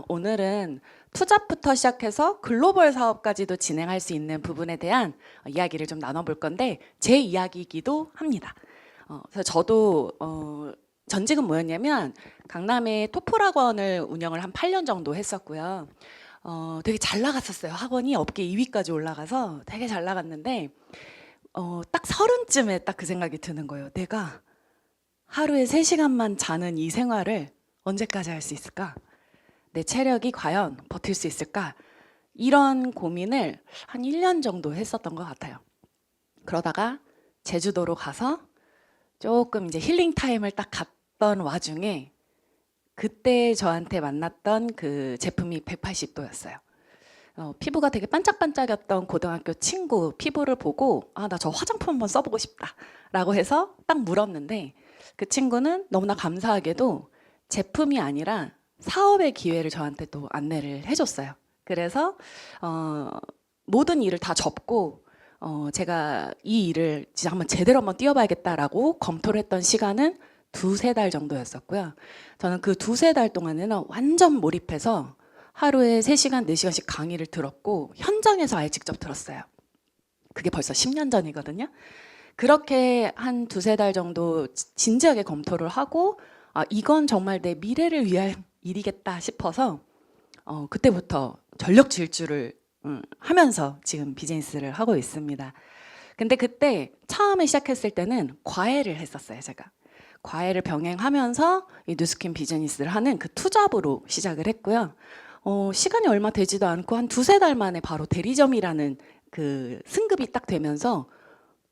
오늘은 투잡부터 시작해서 글로벌 사업까지도 진행할 수 있는 부분에 대한 이야기를 좀 나눠볼 건데 제 이야기이기도 합니다. 그래서 저도 전직은 뭐였냐면 강남에 토플학원을 운영을 한 8년 정도 했었고요. 되게 잘 나갔었어요. 학원이 업계 2위까지 올라가서 되게 잘 나갔는데 딱 30쯤에 딱 그 생각이 드는 거예요. 내가 하루에 3시간만 자는 이 생활을 언제까지 할 수 있을까? 내 체력이 과연 버틸 수 있을까? 이런 고민을 한 1년 정도 했었던 것 같아요. 그러다가 제주도로 가서 조금 이제 힐링 타임을 딱 갔던 와중에 그때 저한테 만났던 그 제품이 180도였어요. 피부가 되게 반짝반짝였던 고등학교 친구 피부를 보고 나 저 화장품 한번 써보고 싶다 라고 해서 딱 물었는데 그 친구는 너무나 감사하게도 제품이 아니라 사업의 기회를 저한테 또 안내를 해줬어요. 그래서 모든 일을 다 접고 제가 이 일을 진짜 한번 제대로 한번 뛰어봐야겠다라고 검토를 했던 시간은 2~3달 정도였었고요. 저는 그 2~3달 동안에는 완전 몰입해서 하루에 3시간, 4시간씩 강의를 들었고 현장에서 아예 직접 들었어요. 그게 벌써 10년 전이거든요. 그렇게 한 2~3달 정도 진지하게 검토를 하고 이건 정말 내 미래를 위한 일이겠다 싶어서 그때부터 전력 질주를 하면서 지금 비즈니스를 하고 있습니다. 근데 그때 처음에 시작했을 때는 과외를 했었어요. 제가 과외를 병행하면서 이 뉴스킨 비즈니스를 하는 그 투잡으로 시작을 했고요. 시간이 얼마 되지도 않고 한 2~3달 만에 바로 대리점이라는 그 승급이 딱 되면서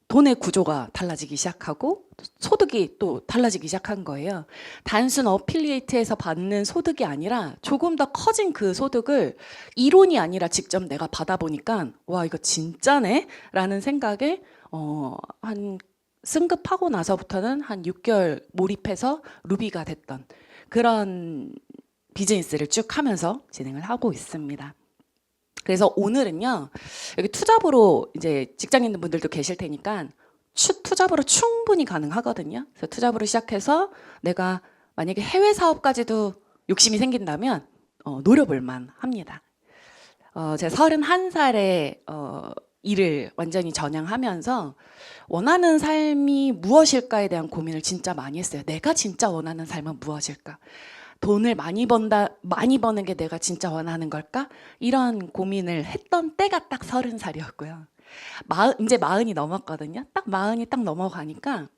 돈의 구조가 달라지기 시작하고 소득이 또 달라지기 시작한 거예요. 단순 어필리에이트에서 받는 소득이 아니라 조금 더 커진 그 소득을 이론이 아니라 직접 내가 받아보니까 와 이거 진짜네? 라는 생각에 한 승급하고 나서부터는 한 6개월 몰입해서 루비가 됐던 그런 비즈니스를 쭉 하면서 진행을 하고 있습니다. 그래서 오늘은요, 여기 투잡으로 이제 직장인 분들도 계실 테니까 투잡으로 충분히 가능하거든요. 그래서 투잡으로 시작해서 내가 만약에 해외 사업까지도 욕심이 생긴다면 노려볼 만 합니다. 제가 31살에 일을 완전히 전향하면서 원하는 삶이 무엇일까에 대한 고민을 진짜 많이 했어요. 내가 진짜 원하는 삶은 무엇일까? 돈을 많이 버는 게 내가 진짜 원하는 걸까? 이런 고민을 했던 때가 딱 30살이었고요. 이제 40이 넘었거든요. 딱 40이 딱 넘어가니까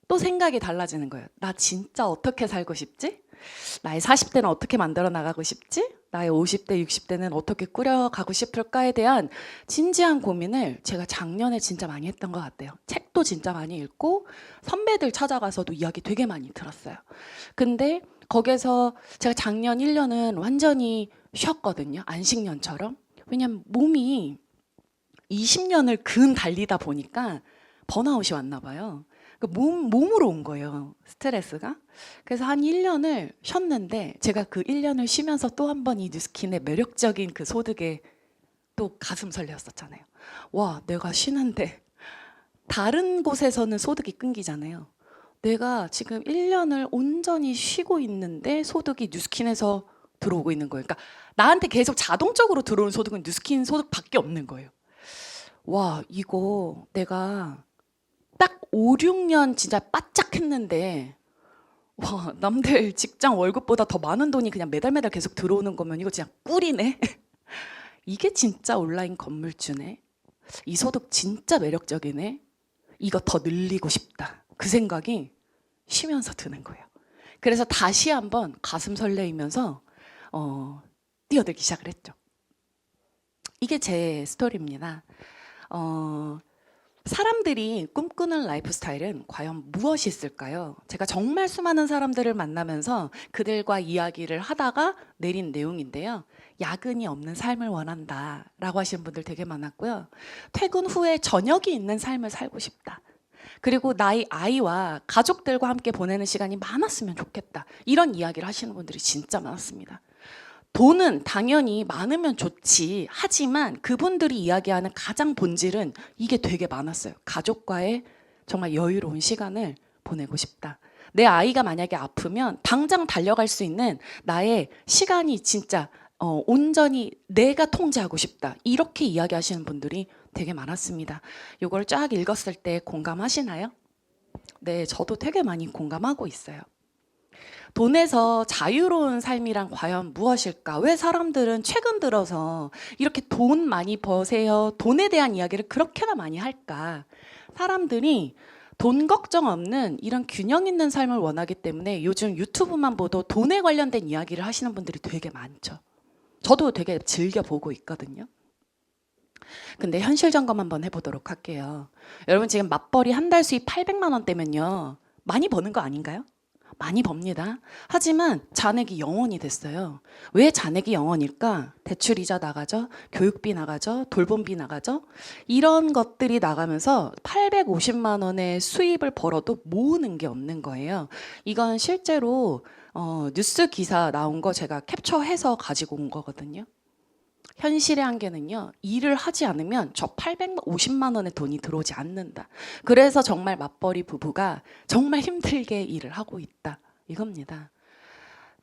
또 생각이 달라지는 거예요. 나 진짜 어떻게 살고 싶지? 나의 40대는 어떻게 만들어 나가고 싶지? 나의 50대, 60대는 어떻게 꾸려가고 싶을까에 대한 진지한 고민을 제가 작년에 진짜 많이 했던 것 같아요. 책도 진짜 많이 읽고 선배들 찾아가서도 이야기 되게 많이 들었어요. 근데 거기서 제가 작년 1년은 완전히 쉬었거든요. 안식년처럼. 왜냐면 몸이 20년을 근 달리다 보니까 번아웃이 왔나 봐요. 몸으로 온 거예요. 스트레스가. 그래서 한 1년을 쉬었는데 제가 그 1년을 쉬면서 또 한 번 이 뉴스킨의 매력적인 그 소득에 또 가슴 설레었었잖아요. 와, 내가 쉬는데 다른 곳에서는 소득이 끊기잖아요. 내가 지금 1년을 온전히 쉬고 있는데 소득이 뉴스킨에서 들어오고 있는 거예요. 그러니까 나한테 계속 자동적으로 들어오는 소득은 뉴스킨 소득밖에 없는 거예요. 와, 이거 내가 딱 5~6년 진짜 바짝 했는데 와, 남들 직장 월급보다 더 많은 돈이 그냥 매달 계속 들어오는 거면 이거 진짜 꿀이네. 이게 진짜 온라인 건물주네. 이 소득 진짜 매력적이네. 이거 더 늘리고 싶다. 그 생각이 쉬면서 드는 거예요. 그래서 다시 한번 가슴 설레이면서 뛰어들기 시작을 했죠. 이게 제 스토리입니다. 사람들이 꿈꾸는 라이프 스타일은 과연 무엇이 있을까요? 제가 정말 수많은 사람들을 만나면서 그들과 이야기를 하다가 내린 내용인데요. 야근이 없는 삶을 원한다 라고 하시는 분들 되게 많았고요. 퇴근 후에 저녁이 있는 삶을 살고 싶다. 그리고 나의 아이와 가족들과 함께 보내는 시간이 많았으면 좋겠다. 이런 이야기를 하시는 분들이 진짜 많았습니다. 돈은 당연히 많으면 좋지. 하지만 그분들이 이야기하는 가장 본질은 이게 되게 많았어요. 가족과의 정말 여유로운 시간을 보내고 싶다. 내 아이가 만약에 아프면 당장 달려갈 수 있는 나의 시간이 진짜 온전히 내가 통제하고 싶다. 이렇게 이야기하시는 분들이 되게 많았습니다. 이걸 쫙 읽었을 때 공감하시나요? 네, 저도 되게 많이 공감하고 있어요. 돈에서 자유로운 삶이란 과연 무엇일까? 왜 사람들은 최근 들어서 이렇게 돈 많이 버세요? 돈에 대한 이야기를 그렇게나 많이 할까? 사람들이 돈 걱정 없는 이런 균형 있는 삶을 원하기 때문에 요즘 유튜브만 보도 돈에 관련된 이야기를 하시는 분들이 되게 많죠. 저도 되게 즐겨 보고 있거든요. 근데 현실 점검 한번 해보도록 할게요. 여러분 지금 맞벌이 한 달 수입 800만 원대면요. 많이 버는 거 아닌가요? 많이 법니다. 하지만 잔액이 0원이 됐어요. 왜 잔액이 0원일까? 대출이자 나가죠. 교육비 나가죠. 돌봄비 나가죠. 이런 것들이 나가면서 850만 원의 수입을 벌어도 모으는 게 없는 거예요. 이건 실제로 뉴스 기사 나온 거 제가 캡처해서 가지고 온 거거든요. 현실의 한계는요, 일을 하지 않으면 저 850만 원의 돈이 들어오지 않는다. 그래서 정말 맞벌이 부부가 정말 힘들게 일을 하고 있다. 이겁니다.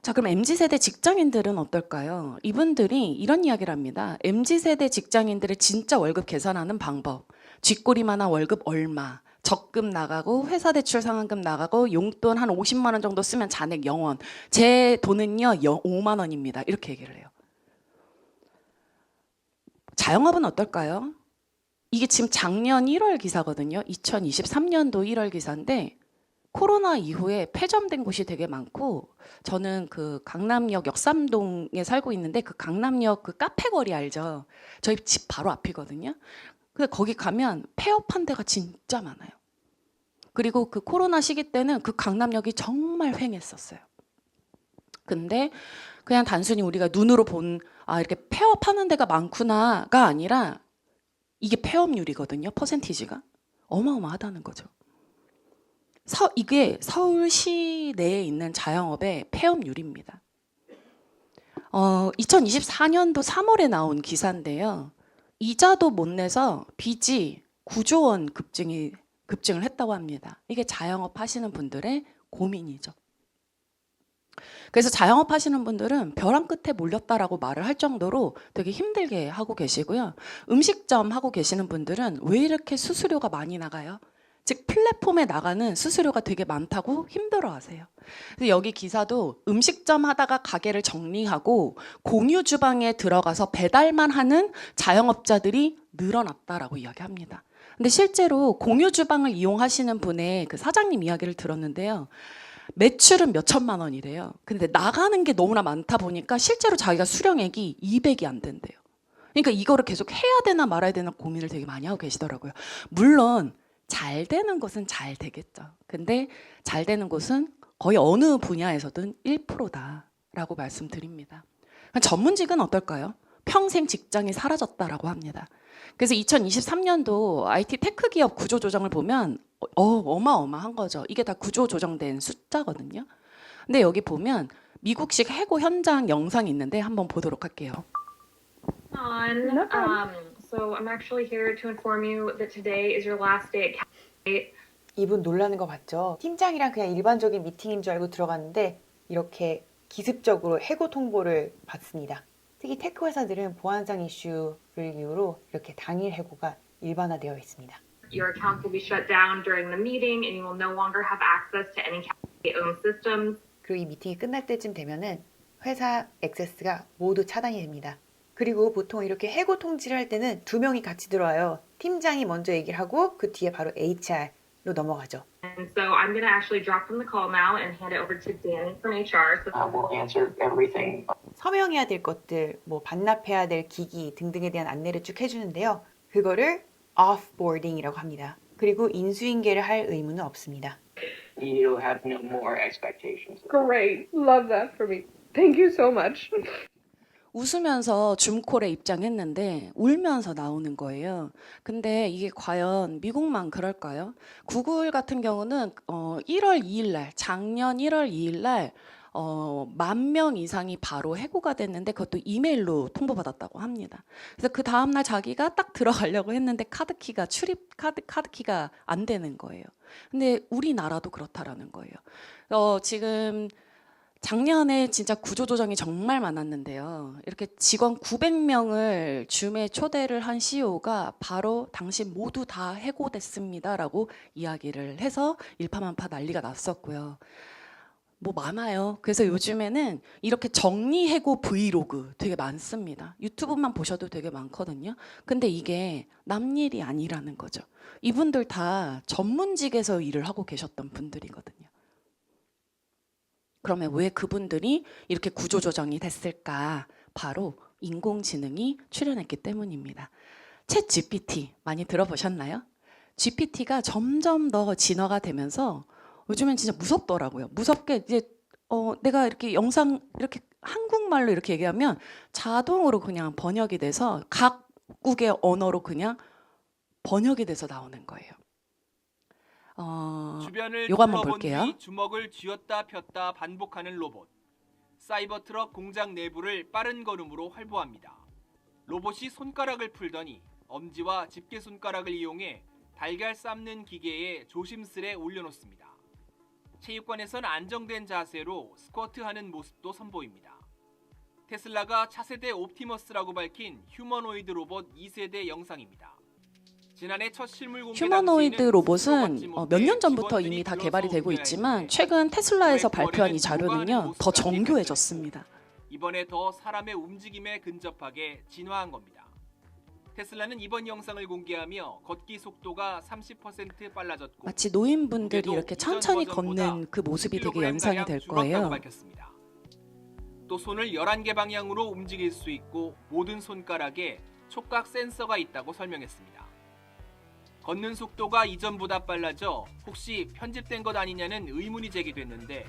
자, 그럼 MZ세대 직장인들은 어떨까요? 이분들이 이런 이야기를 합니다. MZ세대 직장인들의 진짜 월급 계산하는 방법. 쥐꼬리만한 월급 얼마. 적금 나가고 회사 대출 상환금 나가고 용돈 한 50만 원 정도 쓰면 잔액 0원. 제 돈은요 5만 원입니다. 이렇게 얘기를 해요. 자영업은 어떨까요? 이게 지금 작년 1월 기사거든요. 2023년도 1월 기사인데 코로나 이후에 폐점된 곳이 되게 많고 저는 그 강남역 역삼동에 살고 있는데 그 강남역 그 카페 거리 알죠? 저희 집 바로 앞이거든요. 근데 거기 가면 폐업한 데가 진짜 많아요. 그리고 그 코로나 시기 때는 그 강남역이 정말 횡했었어요. 근데 그냥 단순히 우리가 눈으로 본 이렇게 폐업하는 데가 많구나가 아니라 이게 폐업률이거든요. 퍼센티지가 어마어마하다는 거죠. 이게 서울시 내에 있는 자영업의 폐업률입니다. 2024년도 3월에 나온 기사인데요. 이자도 못 내서 빚이 9조 원 급증을 했다고 합니다. 이게 자영업 하시는 분들의 고민이죠. 그래서 자영업 하시는 분들은 벼랑 끝에 몰렸다라고 말을 할 정도로 되게 힘들게 하고 계시고요. 음식점 하고 계시는 분들은 왜 이렇게 수수료가 많이 나가요? 즉 플랫폼에 나가는 수수료가 되게 많다고 힘들어하세요. 그래서 여기 기사도 음식점 하다가 가게를 정리하고 공유 주방에 들어가서 배달만 하는 자영업자들이 늘어났다라고 이야기합니다. 근데 실제로 공유 주방을 이용하시는 분의 그 사장님 이야기를 들었는데요. 매출은 몇 천만 원이래요. 근데 나가는 게 너무나 많다 보니까 실제로 자기가 수령액이 200이 안 된대요. 그러니까 이거를 계속 해야 되나 말아야 되나 고민을 되게 많이 하고 계시더라고요. 물론 잘 되는 곳은 잘 되겠죠. 근데 잘 되는 곳은 거의 어느 분야에서든 1%다라고 말씀드립니다. 전문직은 어떨까요? 평생 직장이 사라졌다라고 합니다. 그래서 2023년도 IT 테크 기업 구조 조정을 보면 어마어마한 거죠. 이게 다 구조 조정된 숫자거든요. 근데 여기 보면 미국식 해고 현장 영상이 있는데 한번 보도록 할게요. No problem. So I'm actually here to inform you that today is your last day at Cal. 이분 놀라는 거 봤죠? 팀장이랑 그냥 일반적인 미팅인 줄 알고 들어갔는데 이렇게 기습적으로 해고 통보를 받습니다. 특히 테크 회사들은 보안상 이슈를 이유로 이렇게 당일 해고가 일반화되어 있습니다. Your accounts will be shut down during the meeting and you will no longer have access to any Cal-owned systems. 그리고 이 미팅이 끝날 때쯤 되면은 회사 액세스가 모두 차단이 됩니다. 그리고 보통 이렇게 해고 통지를 할 때는 두 명이 같이 들어와요. 팀장이 먼저 얘기를 하고 그 뒤에 바로 HR로 넘어가죠. And so I'm going to actually drop from the call now and hand it over to Danny from HR. So We'll answer everything. 서명해야 될 것들, 뭐 반납해야 될 기기 등등에 대한 안내를 쭉 해주는데요. 그거를 offboarding이라고 합니다. 그리고 인수인계를 할 의무는 없습니다. You have no more expectations. Great. Love that for me. Thank you so much. 웃으면서 줌콜에 입장했는데 울면서 나오는 거예요. 근데 이게 과연 미국만 그럴까요? 구글 같은 경우는 1월 2일 날, 작년 1월 2일 날 10,000명 이상이 바로 해고가 됐는데 그것도 이메일로 통보받았다고 합니다. 그래서 그 다음날 자기가 딱 들어가려고 했는데 카드키가 카드키가 안 되는 거예요. 근데 우리나라도 그렇다라는 거예요. 지금 작년에 진짜 구조조정이 정말 많았는데요. 이렇게 직원 900명을 줌에 초대를 한 CEO가 바로 당신 모두 다 해고됐습니다라고 이야기를 해서 일파만파 난리가 났었고요. 뭐 많아요. 그래서 요즘에는 이렇게 정리해고 브이로그 되게 많습니다. 유튜브만 보셔도 되게 많거든요. 근데 이게 남 일이 아니라는 거죠. 이분들 다 전문직에서 일을 하고 계셨던 분들이거든요. 그러면 왜 그분들이 이렇게 구조조정이 됐을까? 바로 인공지능이 출현했기 때문입니다. 챗 GPT 많이 들어보셨나요? GPT가 점점 더 진화가 되면서 요즘엔 진짜 무섭더라고요. 무섭게 이제 내가 이렇게 영상 이렇게 한국말로 이렇게 얘기하면 자동으로 그냥 번역이 돼서 각국의 언어로 그냥 번역이 돼서 나오는 거예요. 주변을 요거 한번 둘러본 볼게요. 뒤 주먹을 쥐었다 폈다 반복하는 로봇. 사이버 트럭 공장 내부를 빠른 걸음으로 활보합니다. 로봇이 손가락을 풀더니 엄지와 집게 손가락을 이용해 달걀 삶는 기계에 조심스레 올려놓습니다. 체육관에선 안정된 자세로 스쿼트하는 모습도 선보입니다. 테슬라가 차세대 옵티머스라고 밝힌 휴머노이드 로봇 2세대 영상입니다. 지난해 첫 실물 공개 휴머노이드 당시에는 로봇은 스스로 걷지 몇 못해 년 전부터 직원들이 이미 다 들어서 개발이 되고 옮겨야 있지만 했는데 최근 테슬라에서 왜 발표한 이 거래는 자료는요 요구하는 더 모습까지 정교해졌습니다. 이번에 더 사람의 움직임에 근접하게 진화한 겁니다. 테슬라는 이번 영상을 공개하며 걷기 속도가 30% 빨라졌고 마치 노인분들이 무게도 이렇게 이전 천천히 버전보다 걷는 그 모습이 되게 10kg 연상이 가량 될 줄었다고 거예요. 밝혔습니다. 또 손을 11개 방향으로 움직일 수 있고 모든 손가락에 촉각 센서가 있다고 설명했습니다. 걷는 속도가 이전보다 빨라져 혹시 편집된 것 아니냐는 의문이 제기됐는데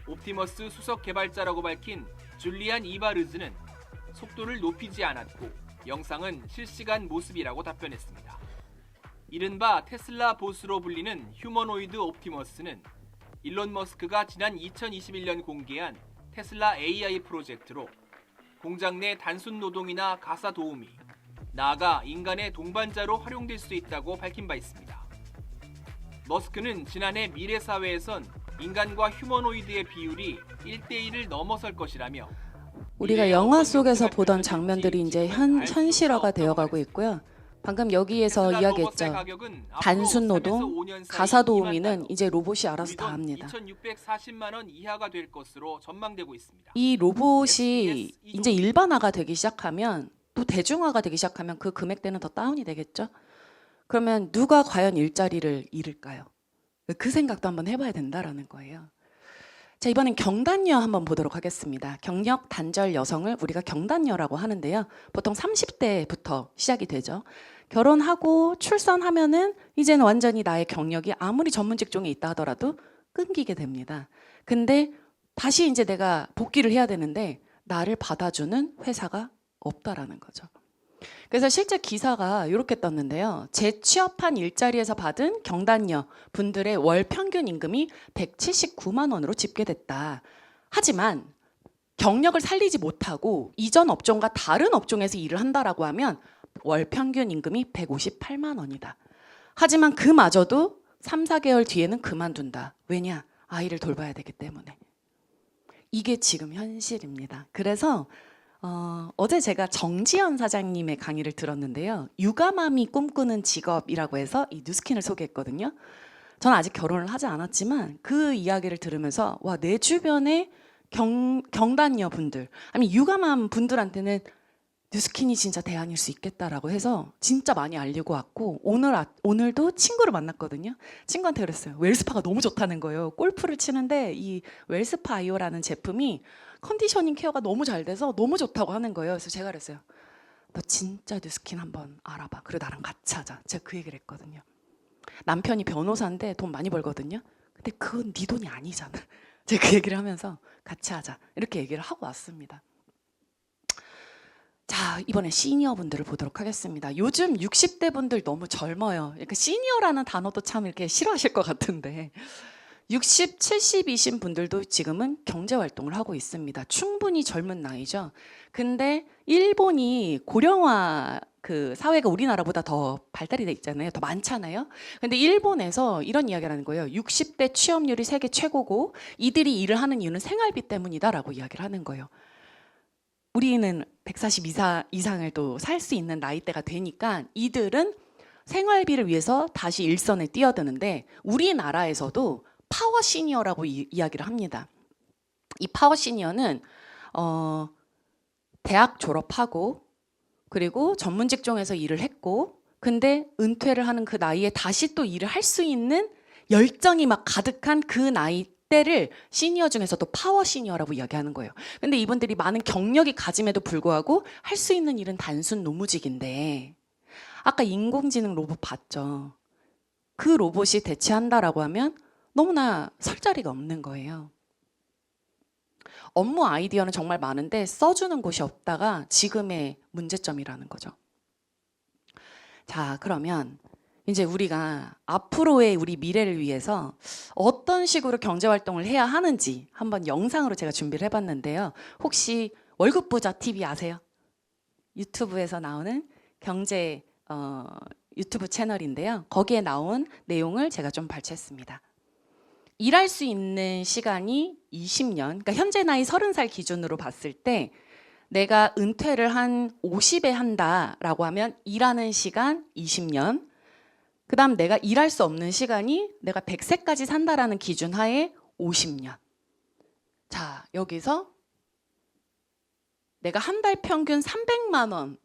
옵티머스 수석 개발자라고 밝힌 줄리안 이바르즈는 속도를 높이지 않았고 영상은 실시간 모습이라고 답변했습니다. 이른바 테슬라 보스로 불리는 휴머노이드 옵티머스는 일론 머스크가 지난 2021년 공개한 테슬라 AI 프로젝트로 공장 내 단순 노동이나 가사 도우미, 나아가 인간의 동반자로 활용될 수 있다고 밝힌 바 있습니다. 머스크는 지난해 미래 사회에선 인간과 휴머노이드의 비율이 1대1을 넘어설 것이라며 우리가 영화 속에서 보던 장면들이 이제 현실화가 되어가고 있고요. 방금 여기에서 이야기했죠. 단순 노동, 가사 도우미는 이제 로봇이 알아서 다 합니다. 2,640만 원 이하가 될 것으로 전망되고 있습니다. 이 로봇이 이제 일반화가 되기 시작하면 또 대중화가 되기 시작하면 그 금액대는 더 다운이 되겠죠. 그러면 누가 과연 일자리를 잃을까요? 그 생각도 한번 해봐야 된다라는 거예요. 자, 이번엔 경단녀 한번 보도록 하겠습니다. 경력 단절 여성을 우리가 경단녀라고 하는데요. 보통 30대부터 시작이 되죠. 결혼하고 출산하면은 이제는 완전히 나의 경력이 아무리 전문 직종에 있다 하더라도 끊기게 됩니다. 근데 다시 이제 내가 복귀를 해야 되는데 나를 받아주는 회사가 없다라는 거죠. 그래서 실제 기사가 이렇게 떴는데요. 재취업한 일자리에서 받은 경단녀 분들의 월 평균 임금이 179만 원으로 집계됐다. 하지만 경력을 살리지 못하고 이전 업종과 다른 업종에서 일을 한다라고 하면 월 평균 임금이 158만 원이다. 하지만 그마저도 3, 4개월 뒤에는 그만둔다. 왜냐? 아이를 돌봐야 되기 때문에. 이게 지금 현실입니다. 그래서 어제 제가 정지연 사장님의 강의를 들었는데요. 육아맘이 꿈꾸는 직업이라고 해서 이 뉴스킨을 소개했거든요. 저는 아직 결혼을 하지 않았지만 그 이야기를 들으면서 와, 내 주변의 경단녀 분들 아니면 육아맘 분들한테는 뉴스킨이 진짜 대안일 수 있겠다라고 해서 진짜 많이 알리고 왔고 오늘도 친구를 만났거든요. 친구한테 그랬어요. 웰스파가 너무 좋다는 거예요. 골프를 치는데 이 웰스파 아이오라는 제품이 컨디셔닝 케어가 너무 잘 돼서 너무 좋다고 하는 거예요. 그래서 제가 그랬어요. 너 진짜 뉴스킨 한번 알아봐. 그리고 나랑 같이 하자. 제가 그 얘기를 했거든요. 남편이 변호사인데 돈 많이 벌거든요. 근데 그건 네 돈이 아니잖아. 제가 그 얘기를 하면서 같이 하자. 이렇게 얘기를 하고 왔습니다. 자, 이번에 시니어 분들을 보도록 하겠습니다. 요즘 60대 분들 너무 젊어요. 그러니까 시니어라는 단어도 참 이렇게 싫어하실 것 같은데 60, 70이신 분들도 지금은 경제 활동을 하고 있습니다. 충분히 젊은 나이죠. 근데 일본이 고령화 그 사회가 우리나라보다 더 발달이 돼 있잖아요. 더 많잖아요. 근데 일본에서 이런 이야기를 하는 거예요. 60대 취업률이 세계 최고고 이들이 일을 하는 이유는 생활비 때문이다라고 이야기를 하는 거예요. 우리는 140 이상을 또 살 수 있는 나이대가 되니까 이들은 생활비를 위해서 다시 일선에 뛰어드는데 우리나라에서도 파워 시니어라고 이야기를 합니다. 이 파워 시니어는 대학 졸업하고 그리고 전문 직종에서 일을 했고 근데 은퇴를 하는 그 나이에 다시 또 일을 할 수 있는 열정이 막 가득한 그 나이대를 시니어 중에서도 파워 시니어라고 이야기하는 거예요. 근데 이분들이 많은 경력이 가짐에도 불구하고 할 수 있는 일은 단순 노무직인데 아까 인공지능 로봇 봤죠. 그 로봇이 대체한다라고 하면 너무나 설 자리가 없는 거예요. 업무 아이디어는 정말 많은데 써주는 곳이 없다가 지금의 문제점이라는 거죠. 자, 그러면 이제 우리가 앞으로의 우리 미래를 위해서 어떤 식으로 경제활동을 해야 하는지 한번 영상으로 제가 준비를 해봤는데요. 혹시 월급부자 TV 아세요? 유튜브에서 나오는 경제 유튜브 채널인데요. 거기에 나온 내용을 제가 좀 발췌했습니다. 일할 수 있는 시간이 20년, 그러니까 현재 나이 30살 기준으로 봤을 때 내가 은퇴를 한 50에 한다라고 하면 일하는 시간 20년, 그 다음 내가 일할 수 없는 시간이 내가 100세까지 산다라는 기준 하에 50년. 자, 여기서 내가 한 달 평균 300만 원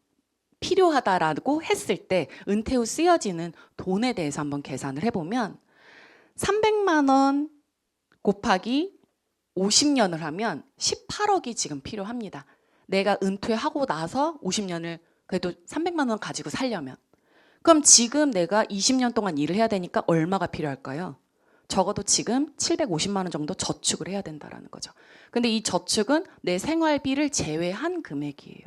필요하다라고 했을 때 은퇴 후 쓰여지는 돈에 대해서 한번 계산을 해보면 300만 원 곱하기 50년을 하면 18억이 지금 필요합니다. 내가 은퇴하고 나서 50년을 그래도 300만 원 가지고 살려면. 그럼 지금 내가 20년 동안 일을 해야 되니까 얼마가 필요할까요? 적어도 지금 750만 원 정도 저축을 해야 된다는 거죠. 근데 이 저축은 내 생활비를 제외한 금액이에요.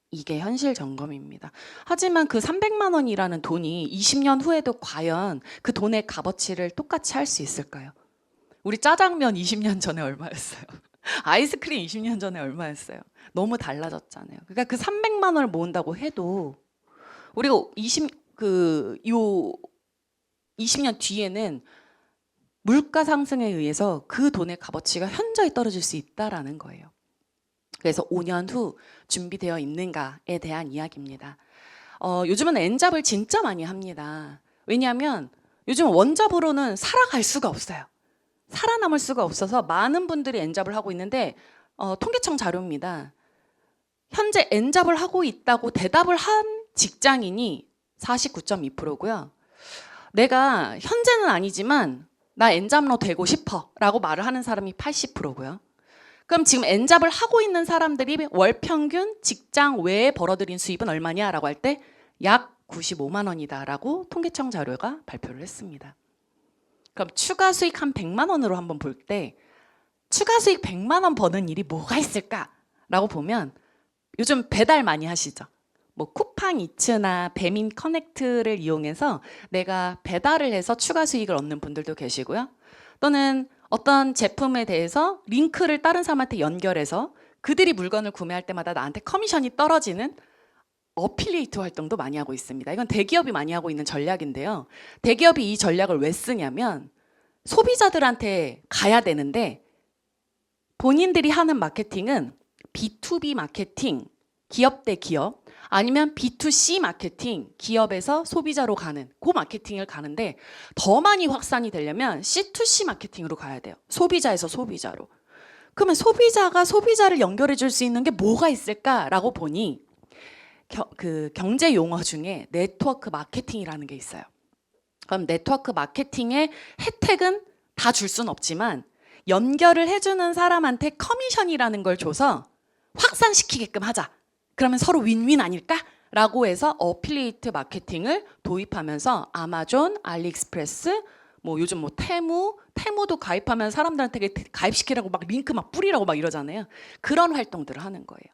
이게 현실 점검입니다. 하지만 그 300만 원이라는 돈이 20년 후에도 과연 그 돈의 값어치를 똑같이 할 수 있을까요? 우리 짜장면 20년 전에 얼마였어요? 아이스크림 20년 전에 얼마였어요? 너무 달라졌잖아요. 그러니까 그 300만 원을 모은다고 해도 우리가 20년 뒤에는 물가 상승에 의해서 그 돈의 값어치가 현저히 떨어질 수 있다라는 거예요. 그래서 5년 후 준비되어 있는가에 대한 이야기입니다. 요즘은 엔잡을 진짜 많이 합니다. 왜냐하면 요즘 원잡으로는 살아갈 수가 없어요. 살아남을 수가 없어서 많은 분들이 엔잡을 하고 있는데 통계청 자료입니다. 현재 엔잡을 하고 있다고 대답을 한 직장인이 49.2%고요. 내가 현재는 아니지만 나 엔잡러 되고 싶어 라고 말을 하는 사람이 80%고요. 그럼 지금 엔잡을 하고 있는 사람들이 월 평균 직장 외에 벌어들인 수입은 얼마냐라고 할 때 약 95만 원이다라고 통계청 자료가 발표를 했습니다. 그럼 추가 수익 한 100만 원으로 한번 볼 때 추가 수익 100만 원 버는 일이 뭐가 있을까라고 보면 요즘 배달 많이 하시죠. 뭐 쿠팡이츠나 배민 커넥트를 이용해서 내가 배달을 해서 추가 수익을 얻는 분들도 계시고요. 또는 어떤 제품에 대해서 링크를 다른 사람한테 연결해서 그들이 물건을 구매할 때마다 나한테 커미션이 떨어지는 어필리에이트 활동도 많이 하고 있습니다. 이건 대기업이 많이 하고 있는 전략인데요. 대기업이 이 전략을 왜 쓰냐면 소비자들한테 가야 되는데 본인들이 하는 마케팅은 B2B 마케팅, 기업 대 기업, 아니면 B2C 마케팅, 기업에서 소비자로 가는 그 마케팅을 가는데 더 많이 확산이 되려면 C2C 마케팅으로 가야 돼요. 소비자에서 소비자로. 그러면 소비자가 소비자를 연결해 줄 수 있는 게 뭐가 있을까라고 보니 그 경제 용어 중에 네트워크 마케팅이라는 게 있어요. 그럼 네트워크 마케팅의 혜택은 다 줄 수는 없지만 연결을 해주는 사람한테 커미션이라는 걸 줘서 확산시키게끔 하자. 그러면 서로 윈윈 아닐까? 라고 해서 어필리에이트 마케팅을 도입하면서 아마존, 알리익스프레스, 뭐 요즘 뭐 테무도 가입하면 사람들한테 가입시키라고 막 링크 막 뿌리라고 막 이러잖아요. 그런 활동들을 하는 거예요.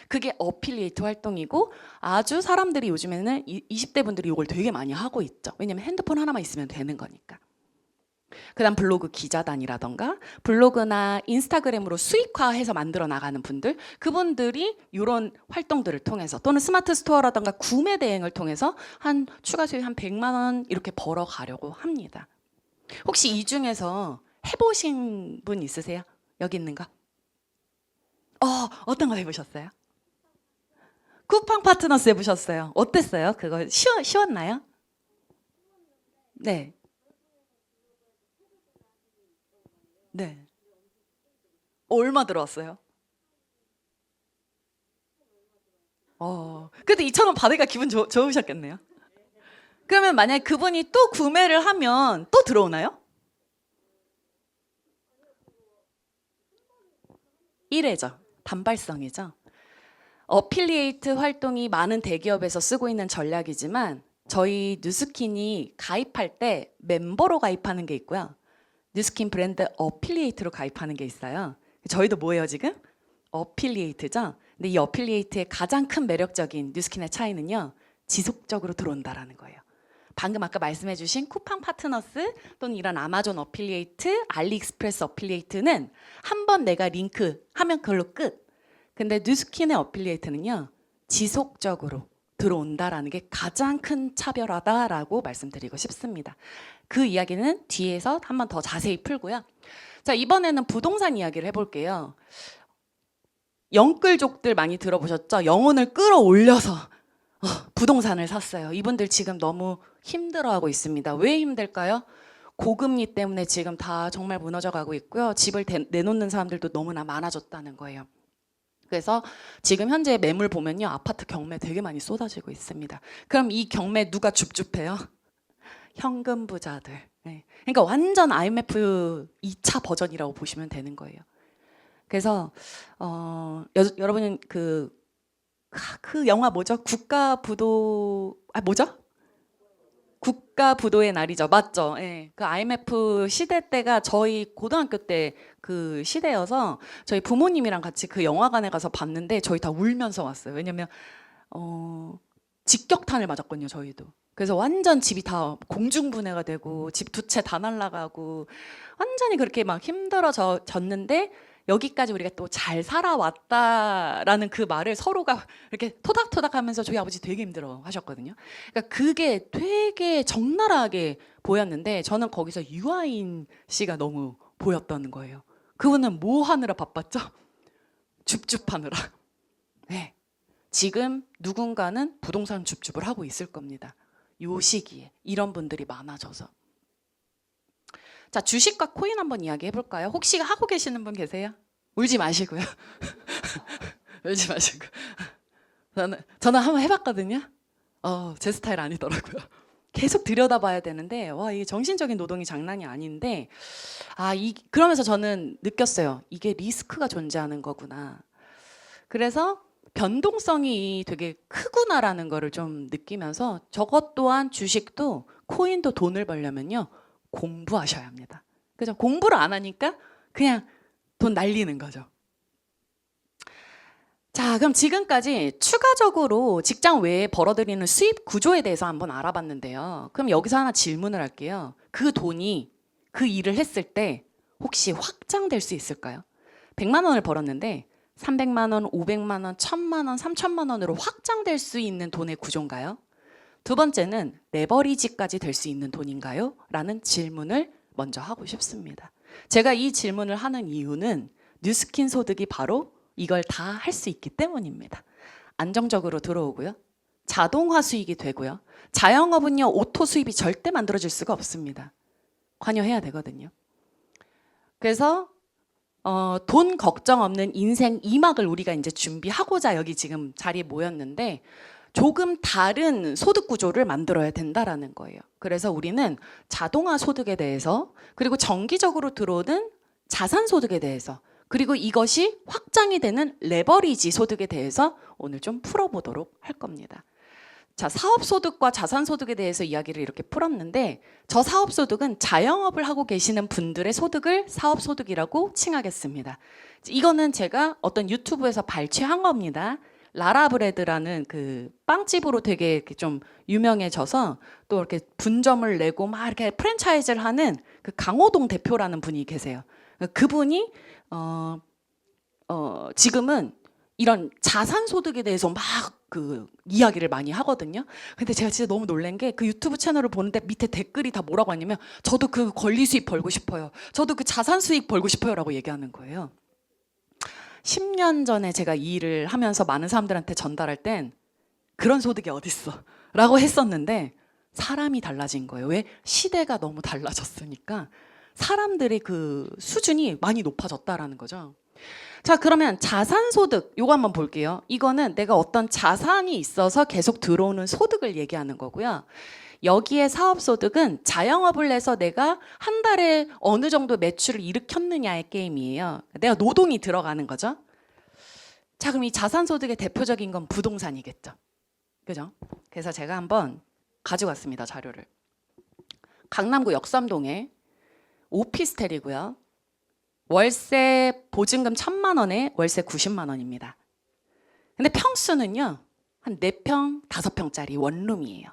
그게 어필리에이트 활동이고 아주 사람들이 요즘에는 20대 분들이 이걸 되게 많이 하고 있죠. 왜냐면 핸드폰 하나만 있으면 되는 거니까. 그다음 블로그 기자단이라던가 블로그나 인스타그램으로 수익화해서 만들어 나가는 분들, 그분들이 이런 활동들을 통해서 또는 스마트 스토어라던가 구매 대행을 통해서 한 추가 수익 한 100만 원 이렇게 벌어 가려고 합니다. 혹시 이 중에서 해보신 분 있으세요? 여기 있는 거? 어떤 거 해보셨어요? 쿠팡 파트너스 해보셨어요? 어땠어요? 그거 쉬웠나요? 네. 네. 얼마 들어왔어요? 근데 2,000원 받으니까 기분 좋으셨겠네요. 그러면 만약에 그분이 또 구매를 하면 또 들어오나요? 1회죠. 단발성이죠. 어필리에이트 활동이 많은 대기업에서 쓰고 있는 전략이지만 저희 뉴스킨이 가입할 때 멤버로 가입하는 게 있고요. 뉴스킨 브랜드 어필리에이트로 가입하는 게 있어요. 저희도 뭐예요 지금? 어필리에이트죠. 근데 이 어필리에이트의 가장 큰 매력적인 뉴스킨의 차이는요. 지속적으로 들어온다라는 거예요. 방금 아까 말씀해주신 쿠팡 파트너스 또는 이런 아마존 어필리에이트, 알리익스프레스 어필리에이트는 한 번 내가 링크 하면 그걸로 끝. 근데 뉴스킨의 어필리에이트는요. 지속적으로 들어온다라는 게 가장 큰 차별화다라고 말씀드리고 싶습니다. 그 이야기는 뒤에서 한 번 더 자세히 풀고요. 자, 이번에는 부동산 이야기를 해볼게요. 영끌족들 많이 들어보셨죠? 영혼을 끌어올려서 부동산을 샀어요. 이분들 지금 너무 힘들어하고 있습니다. 왜 힘들까요? 고금리 때문에 지금 다 정말 무너져가고 있고요. 집을 내놓는 사람들도 너무나 많아졌다는 거예요. 그래서 지금 현재 매물 보면요. 아파트 경매 되게 많이 쏟아지고 있습니다. 그럼 이 경매 누가 줍줍해요? 현금 부자들. 네. 그러니까 완전 IMF 2차 버전이라고 보시면 되는 거예요. 그래서 여러분은 그 영화 뭐죠? 국가부도의 날이죠. 맞죠? 예. 그 IMF 시대 때가 저희 고등학교 때 그 시대여서 저희 부모님이랑 같이 그 영화관에 가서 봤는데 저희 다 울면서 왔어요. 왜냐면 직격탄을 맞았거든요, 저희도. 그래서 완전 집이 다 공중분해가 되고 집 두 채 다 날아가고 완전히 그렇게 막 힘들어졌는데 여기까지 우리가 또 잘 살아왔다라는 그 말을 서로가 이렇게 토닥토닥 하면서 저희 아버지 되게 힘들어 하셨거든요. 그러니까 그게 되게 적나라하게 보였는데 저는 거기서 유아인 씨가 너무 보였다는 거예요. 그분은 뭐 하느라 바빴죠? 줍줍하느라. 네. 지금 누군가는 부동산 줍줍을 하고 있을 겁니다. 요 시기에 이런 분들이 많아져서. 자, 주식과 코인 한번 이야기해 볼까요? 혹시 하고 계시는 분 계세요? 울지 마시고요. 울지 마시고. 저는 한번 해봤거든요. 제 스타일 아니더라고요. 계속 들여다봐야 되는데 와, 이게 정신적인 노동이 장난이 아닌데 그러면서 저는 느꼈어요. 이게 리스크가 존재하는 거구나. 그래서 변동성이 되게 크구나라는 거를 좀 느끼면서 저것 또한 주식도 코인도 돈을 벌려면요. 공부하셔야 합니다. 그죠? 공부를 안 하니까 그냥 돈 날리는 거죠. 자, 그럼 지금까지 추가적으로 직장 외에 벌어들이는 수입 구조에 대해서 한번 알아봤는데요. 그럼 여기서 하나 질문을 할게요. 그 돈이 그 일을 했을 때 혹시 확장될 수 있을까요? 100만 원을 벌었는데 300만 원, 500만 원, 1000만 원, 3000만 원으로 확장될 수 있는 돈의 구조인가요? 두 번째는 레버리지까지 될 수 있는 돈인가요? 라는 질문을 먼저 하고 싶습니다. 제가 이 질문을 하는 이유는 뉴스킨 소득이 바로 이걸 다 할 수 있기 때문입니다. 안정적으로 들어오고요. 자동화 수익이 되고요. 자영업은요. 오토 수입이 절대 만들어질 수가 없습니다. 관여해야 되거든요. 그래서 돈 걱정 없는 인생 2막을 우리가 이제 준비하고자 여기 지금 자리에 모였는데 조금 다른 소득 구조를 만들어야 된다라는 거예요. 그래서 우리는 자동화 소득에 대해서 그리고 정기적으로 들어오는 자산 소득에 대해서 그리고 이것이 확장이 되는 레버리지 소득에 대해서 오늘 좀 풀어보도록 할 겁니다. 자, 사업소득과 자산소득에 대해서 이야기를 이렇게 풀었는데 저 사업소득은 자영업을 하고 계시는 분들의 소득을 사업소득이라고 칭하겠습니다. 이거는 제가 어떤 유튜브에서 발췌한 겁니다. 라라브레드라는 그 빵집으로 되게 이렇게 좀 유명해져서 또 이렇게 분점을 내고 막 이렇게 프랜차이즈를 하는 그 강호동 대표라는 분이 계세요. 그분이 지금은 이런 자산 소득에 대해서 막 그 이야기를 많이 하거든요. 근데 제가 진짜 너무 놀란 게 그 유튜브 채널을 보는데 밑에 댓글이 다 뭐라고 하냐면 저도 그 권리 수익 벌고 싶어요. 저도 그 자산 수익 벌고 싶어요라고 얘기하는 거예요. 10년 전에 제가 이 일을 하면서 많은 사람들한테 전달할 땐 그런 소득이 어딨어 라고 했었는데 사람이 달라진 거예요. 왜? 시대가 너무 달라졌으니까 사람들의 그 수준이 많이 높아졌다라는 거죠. 자, 그러면 자산소득 요거 한번 볼게요. 이거는 내가 어떤 자산이 있어서 계속 들어오는 소득을 얘기하는 거고요. 여기에 사업소득은 자영업을 해서 내가 한 달에 어느 정도 매출을 일으켰느냐의 게임이에요. 내가 노동이 들어가는 거죠. 자, 그럼 이 자산소득의 대표적인 건 부동산이겠죠. 그죠? 그래서 제가 한번 가져갔습니다, 자료를. 강남구 역삼동에 오피스텔이고요. 월세 보증금 1,000만 원에 월세 90만 원입니다. 근데 평수는요, 한 4평, 5평짜리 원룸이에요.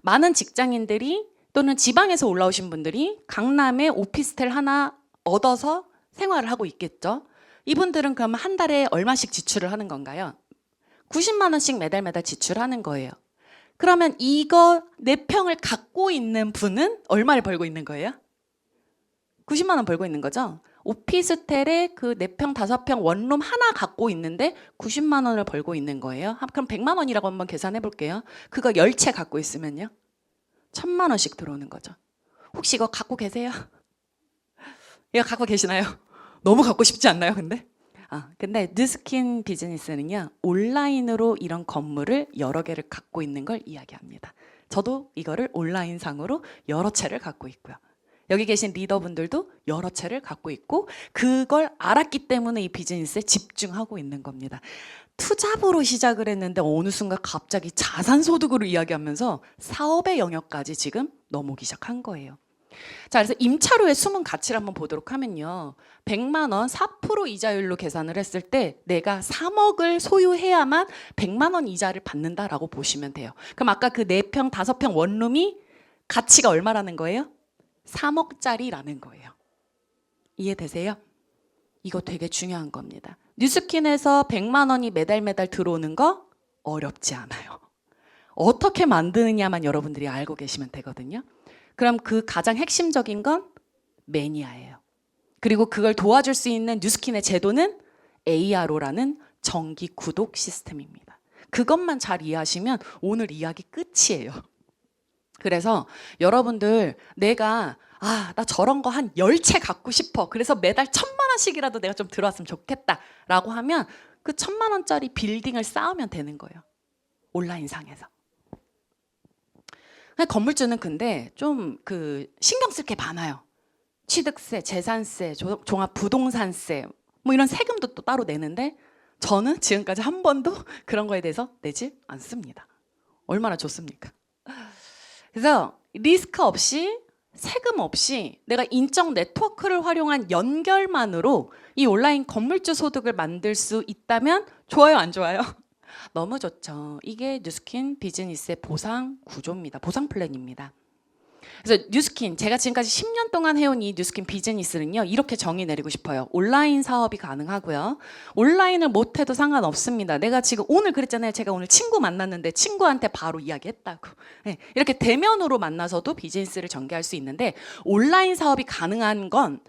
많은 직장인들이 또는 지방에서 올라오신 분들이 강남에 오피스텔 하나 얻어서 생활을 하고 있겠죠. 이분들은 그럼 한 달에 얼마씩 지출을 하는 건가요? 90만 원씩 매달 지출하는 거예요. 그러면 이거 4평을 갖고 있는 분은 얼마를 벌고 있는 거예요? 90만 원 벌고 있는 거죠. 오피스텔에 그 4평, 5평 원룸 하나 갖고 있는데 90만 원을 벌고 있는 거예요. 그럼 100만 원이라고 한번 계산해 볼게요. 그거 10채 갖고 있으면요. 1,000만 원씩 들어오는 거죠. 혹시 이거 갖고 계세요? 이거 갖고 계시나요? 너무 갖고 싶지 않나요, 근데? 근데 뉴스킨 비즈니스는요, 온라인으로 이런 건물을 여러 개를 갖고 있는 걸 이야기합니다. 저도 이거를 온라인상으로 여러 채를 갖고 있고요. 여기 계신 리더분들도 여러 채를 갖고 있고 그걸 알았기 때문에 이 비즈니스에 집중하고 있는 겁니다. 투잡으로 시작을 했는데 어느 순간 갑자기 자산소득으로 이야기하면서 사업의 영역까지 지금 넘어오기 시작한 거예요. 자, 그래서 임차료의 숨은 가치를 한번 보도록 하면요. 100만 원 4% 이자율로 계산을 했을 때 내가 3억을 소유해야만 100만 원 이자를 받는다라고 보시면 돼요. 그럼 아까 그 4평, 5평 원룸이 가치가 얼마라는 거예요? 3억짜리라는 거예요. 이해되세요? 이거 되게 중요한 겁니다. 뉴스킨에서 100만 원이 매달 들어오는 거 어렵지 않아요. 어떻게 만드느냐만 여러분들이 알고 계시면 되거든요. 그럼 그 가장 핵심적인 건 매니아예요. 그리고 그걸 도와줄 수 있는 뉴스킨의 제도는 ARO라는 정기 구독 시스템입니다. 그것만 잘 이해하시면 오늘 이야기 끝이에요. 그래서 여러분들 내가 나 저런 거 한 10채 갖고 싶어. 그래서 매달 1,000만 원씩이라도 내가 좀 들어왔으면 좋겠다 라고 하면 그 1,000만 원짜리 빌딩을 쌓으면 되는 거예요. 온라인상에서. 건물주는 근데 좀 신경 쓸 게 많아요. 취득세, 재산세, 종합부동산세 뭐 이런 세금도 또 따로 내는데 저는 지금까지 한 번도 그런 거에 대해서 내지 않습니다. 얼마나 좋습니까? 그래서 리스크 없이 세금 없이 내가 인적 네트워크를 활용한 연결만으로 이 온라인 건물주 소득을 만들 수 있다면 좋아요, 안 좋아요? 너무 좋죠. 이게 뉴스킨 비즈니스의 보상 구조입니다. 보상 플랜입니다. 그래서 뉴스킨, 제가 지금까지 10년 동안 해온 이 뉴스킨 비즈니스는요, 이렇게 정의 내리고 싶어요. 온라인 사업이 가능하고요. 온라인을 못해도 상관없습니다. 내가 지금 오늘 그랬잖아요. 제가 오늘 친구 만났는데 친구한테 바로 이야기했다고. 네, 이렇게 대면으로 만나서도 비즈니스를 전개할 수 있는데 온라인 사업이 가능한 건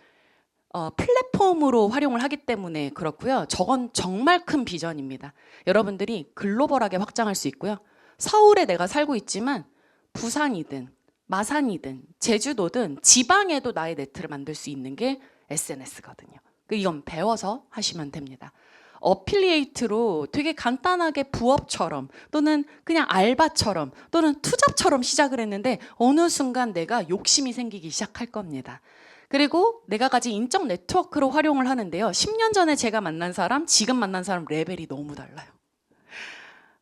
플랫폼으로 활용을 하기 때문에 그렇고요. 저건 정말 큰 비전입니다. 여러분들이 글로벌하게 확장할 수 있고요. 서울에 내가 살고 있지만 부산이든 마산이든 제주도든 지방에도 나의 네트를 만들 수 있는 게 SNS거든요. 이건 배워서 하시면 됩니다. 어필리에이트로 되게 간단하게 부업처럼 또는 그냥 알바처럼 또는 투잡처럼 시작을 했는데 어느 순간 내가 욕심이 생기기 시작할 겁니다. 그리고 내가 가진 인적 네트워크로 활용을 하는데요. 10년 전에 제가 만난 사람, 지금 만난 사람 레벨이 너무 달라요.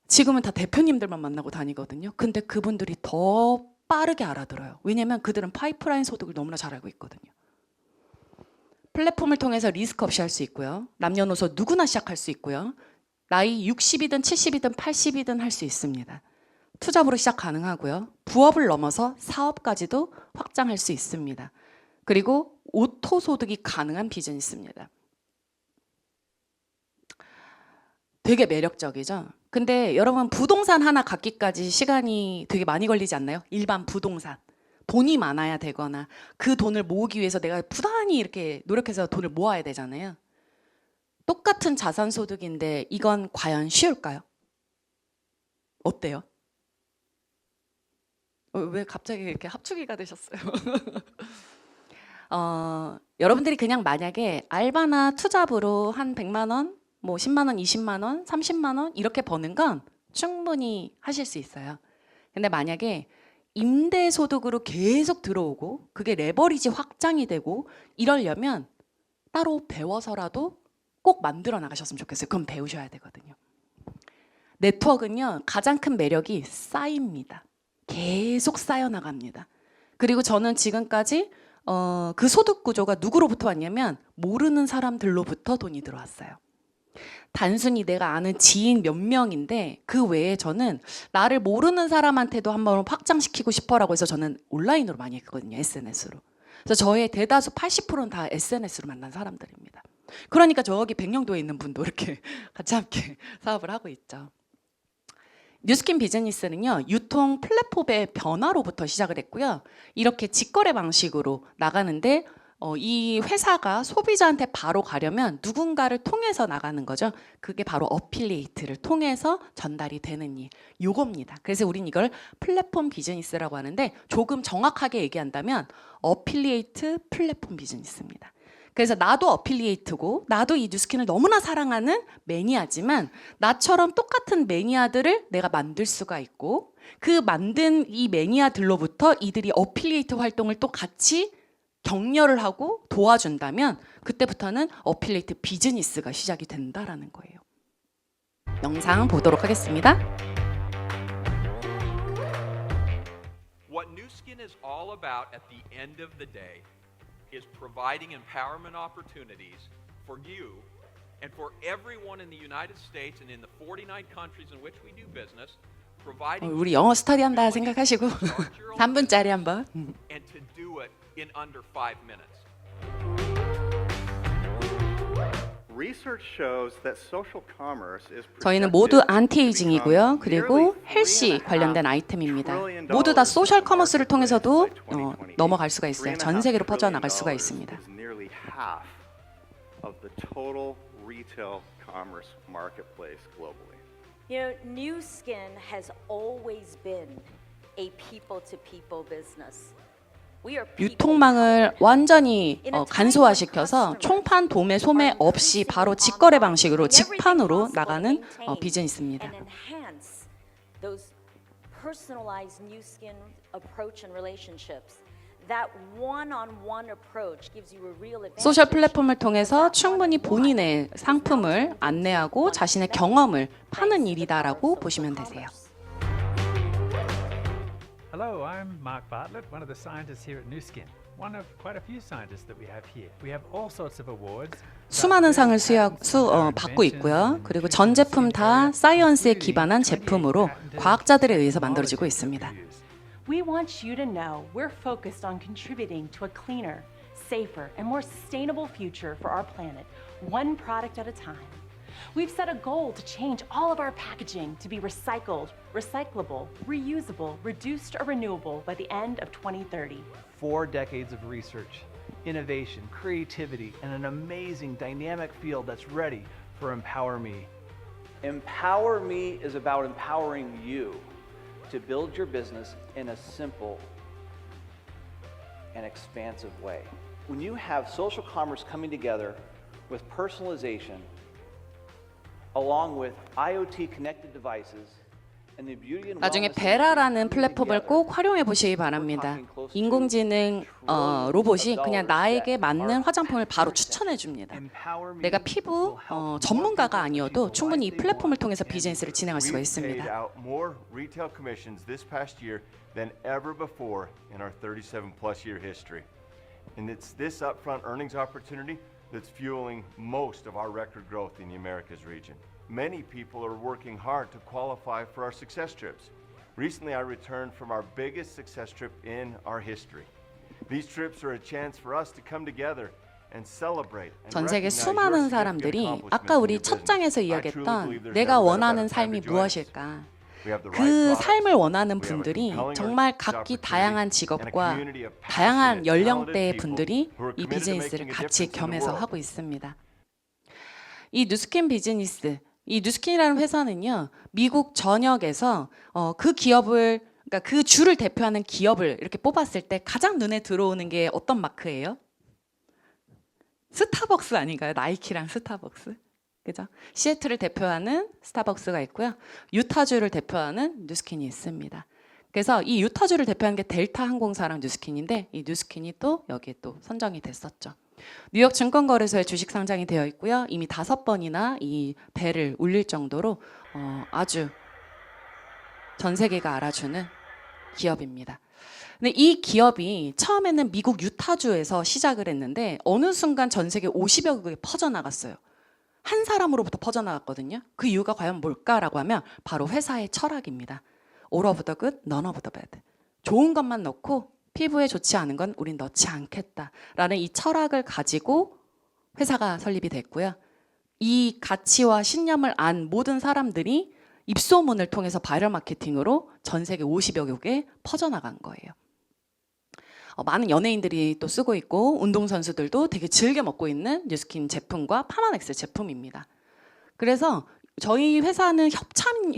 지금은 다 대표님들만 만나고 다니거든요. 근데 그분들이 더 빠르게 알아들어요. 왜냐면 그들은 파이프라인 소득을 너무나 잘 알고 있거든요. 플랫폼을 통해서 리스크 없이 할 수 있고요. 남녀노소 누구나 시작할 수 있고요. 나이 60이든 70이든 80이든 할 수 있습니다. 투잡으로 시작 가능하고요. 부업을 넘어서 사업까지도 확장할 수 있습니다. 그리고 오토 소득이 가능한 비즈니스입니다. 되게 매력적이죠. 근데 여러분 부동산 하나 갖기까지 시간이 되게 많이 걸리지 않나요? 일반 부동산. 돈이 많아야 되거나 그 돈을 모으기 위해서 내가 부단히 이렇게 노력해서 돈을 모아야 되잖아요. 똑같은 자산 소득인데 이건 과연 쉬울까요? 어때요? 왜 갑자기 이렇게 합주기가 되셨어요? 여러분들이 그냥 만약에 알바나 투잡으로 한 100만 원, 뭐 10만 원, 20만 원, 30만 원 이렇게 버는 건 충분히 하실 수 있어요. 근데 만약에 임대 소득으로 계속 들어오고 그게 레버리지 확장이 되고 이러려면 따로 배워서라도 꼭 만들어 나가셨으면 좋겠어요. 그럼 배우셔야 되거든요. 네트워크는요, 가장 큰 매력이 쌓입니다. 계속 쌓여나갑니다. 그리고 저는 지금까지 그 소득 구조가 누구로부터 왔냐면 모르는 사람들로부터 돈이 들어왔어요. 단순히 내가 아는 지인 몇 명인데 그 외에 저는 나를 모르는 사람한테도 한번 확장시키고 싶어라고 해서 저는 온라인으로 많이 했거든요. SNS로. 그래서 저의 대다수 80%는 다 SNS로 만난 사람들입니다. 그러니까 저기 백령도에 있는 분도 이렇게 같이 함께 사업을 하고 있죠. 뉴스킨 비즈니스는요, 유통 플랫폼의 변화로부터 시작을 했고요. 이렇게 직거래 방식으로 나가는데 이 회사가 소비자한테 바로 가려면 누군가를 통해서 나가는 거죠. 그게 바로 어필리에이트를 통해서 전달이 되는 일, 요겁니다. 그래서 우린 이걸 플랫폼 비즈니스라고 하는데 조금 정확하게 얘기한다면 어필리에이트 플랫폼 비즈니스입니다. 그래서 나도 어필리에이트고 나도 이 뉴스킨을 너무나 사랑하는 매니아지만 나처럼 똑같은 매니아들을 내가 만들 수가 있고 그 만든 이 매니아들로부터 이들이 어필리에이트 활동을 또 같이 격려를 하고 도와준다면 그때부터는 어필리에이트 비즈니스가 시작이 된다라는 거예요. 영상 보도록 하겠습니다. What Nu Skin is all about at the end of the day is providing empowerment opportunities for you and for everyone in the United States and in the 49 countries in which we do business, providing 우리 영어 스터디 한다 생각하시고 3분짜리 한번. and to do it in under 5 minutes. Research shows that social commerce is 저희는 모두 안티에이징이고요. 그리고 헬시 관련된 아이템입니다. 모두 다 소셜 커머스를 통해서도 넘어갈 수가 있어요. 전 세계로 퍼져나갈 수가 있습니다. nearly half of the total retail commerce marketplace globally. You know, Nu Skin has always been a people-to-people business. We are people 유통망을 완전히 간소화시켜서 총판 도매 소매 없이 바로 직거래 방식으로 직판으로 나가는 비즈니스입니다. and enhance those personalized Nu Skin approach and relationships. That one-on-one approach gives you a real advantage. 소셜 플랫폼을 통해서 충분히 본인의 상품을 안내하고 자신의 경험을 파는 일이다라고 보시면 되세요. Hello, I'm Mark Bartlett, one of the scientists here at Nu Skin. One of quite a few scientists that we have here. We have all sorts of awards. 수많은 상을 받고 있고요. 그리고 전 제품 다 사이언스에 기반한 제품으로 과학자들에 의해서 만들어지고 있습니다. We want you to know we're focused on contributing to a cleaner, safer, and more sustainable future for our planet, one product at a time. We've set a goal to change all of our packaging to be recycled, recyclable, reusable, reduced, or renewable by the end of 2030. 4 decades of research, innovation, creativity, and an amazing dynamic field that's ready for Empower Me. Empower Me is about empowering you to build your business in a simple and expansive way. When you have social commerce coming together with personalization, along with IoT connected devices, and the beauty and 나중에 wellness 베라라는 플랫폼을 꼭 활용해 보시기 바랍니다. 인공지능 로봇이 그냥 나에게 맞는 화장품을 바로 추천해 줍니다. 내가 피부 전문가가 아니어도 충분히 이 플랫폼을 통해서 비즈니스를 진행할 수가 있습니다. more retail commissions this past year than ever before in our 37+ year history. And it's this upfront earnings opportunity that's fueling most of our record growth in the Americas region. many people are working hard to qualify for our success trips. Recently, I returned from our biggest success trip in our history. These trips are a chance for us to come together and celebrate and 전 세계 recognize your 수많은 significant 사람들이 accomplishments 아까 in 우리 your 첫 business. 장에서 I truly 이야기했던 believe there's 내가 never been a 원하는 better time 삶이 to join us. 무엇일까? We have the right 그 products, 삶을 원하는 we have a 분들이 compelling 정말 각기 opportunity, 다양한 and a 직업과 community of 다양한 passionate, 연령대의 talented 분들이 people who are 이 committed to 비즈니스를 making a 같이 difference in the 겸해서 world. 하고 있습니다. 이 누스킨 비즈니스, 이 누스킨이라는 회사는요, 미국 전역에서 그 기업을, 그러니까 그 주를 대표하는 기업을 이렇게 뽑았을 때 가장 눈에 들어오는 게 어떤 마크예요? 스타벅스 아닌가요? 나이키랑 스타벅스. 그죠? 시애틀을 대표하는 스타벅스가 있고요. 유타주를 대표하는 누스킨이 있습니다. 그래서 이 유타주를 대표하는 게 델타 항공사랑 누스킨인데 이 누스킨이 또 여기에 또 선정이 됐었죠. 뉴욕 증권거래소에 주식 상장이 되어 있고요. 이미 5번이나 이 벨을 울릴 정도로 아주 전 세계가 알아주는 기업입니다. 근데 이 기업이 처음에는 미국 유타주에서 시작을 했는데 어느 순간 전 세계 50여 국에 퍼져나갔어요. 한 사람으로부터 퍼져나갔거든요. 그 이유가 과연 뭘까라고 하면 바로 회사의 철학입니다. All of the good, none of the bad. 좋은 것만 넣고 피부에 좋지 않은 건 우린 넣지 않겠다라는 이 철학을 가지고 회사가 설립이 됐고요. 이 가치와 신념을 안 모든 사람들이 입소문을 통해서 바이럴 마케팅으로 전 세계 50여 국에 퍼져나간 거예요. 많은 연예인들이 또 쓰고 있고 운동선수들도 되게 즐겨 먹고 있는 뉴스킨 제품과 파마넥스 제품입니다. 그래서 저희 회사는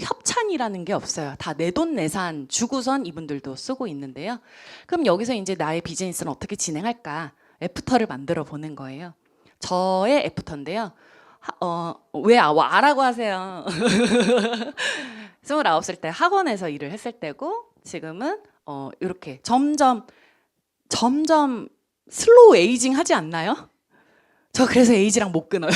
협찬이라는 게 없어요. 다 내돈내산 주고선 이분들도 쓰고 있는데요. 그럼 여기서 이제 나의 비즈니스는 어떻게 진행할까? 애프터를 만들어 보는 거예요. 저의 애프터인데요. 왜 아라고 하세요? 29살 때 학원에서 일을 했을 때고 지금은 이렇게 점점 슬로우 에이징 하지 않나요? 저 그래서 에이지랑 못 끊어요.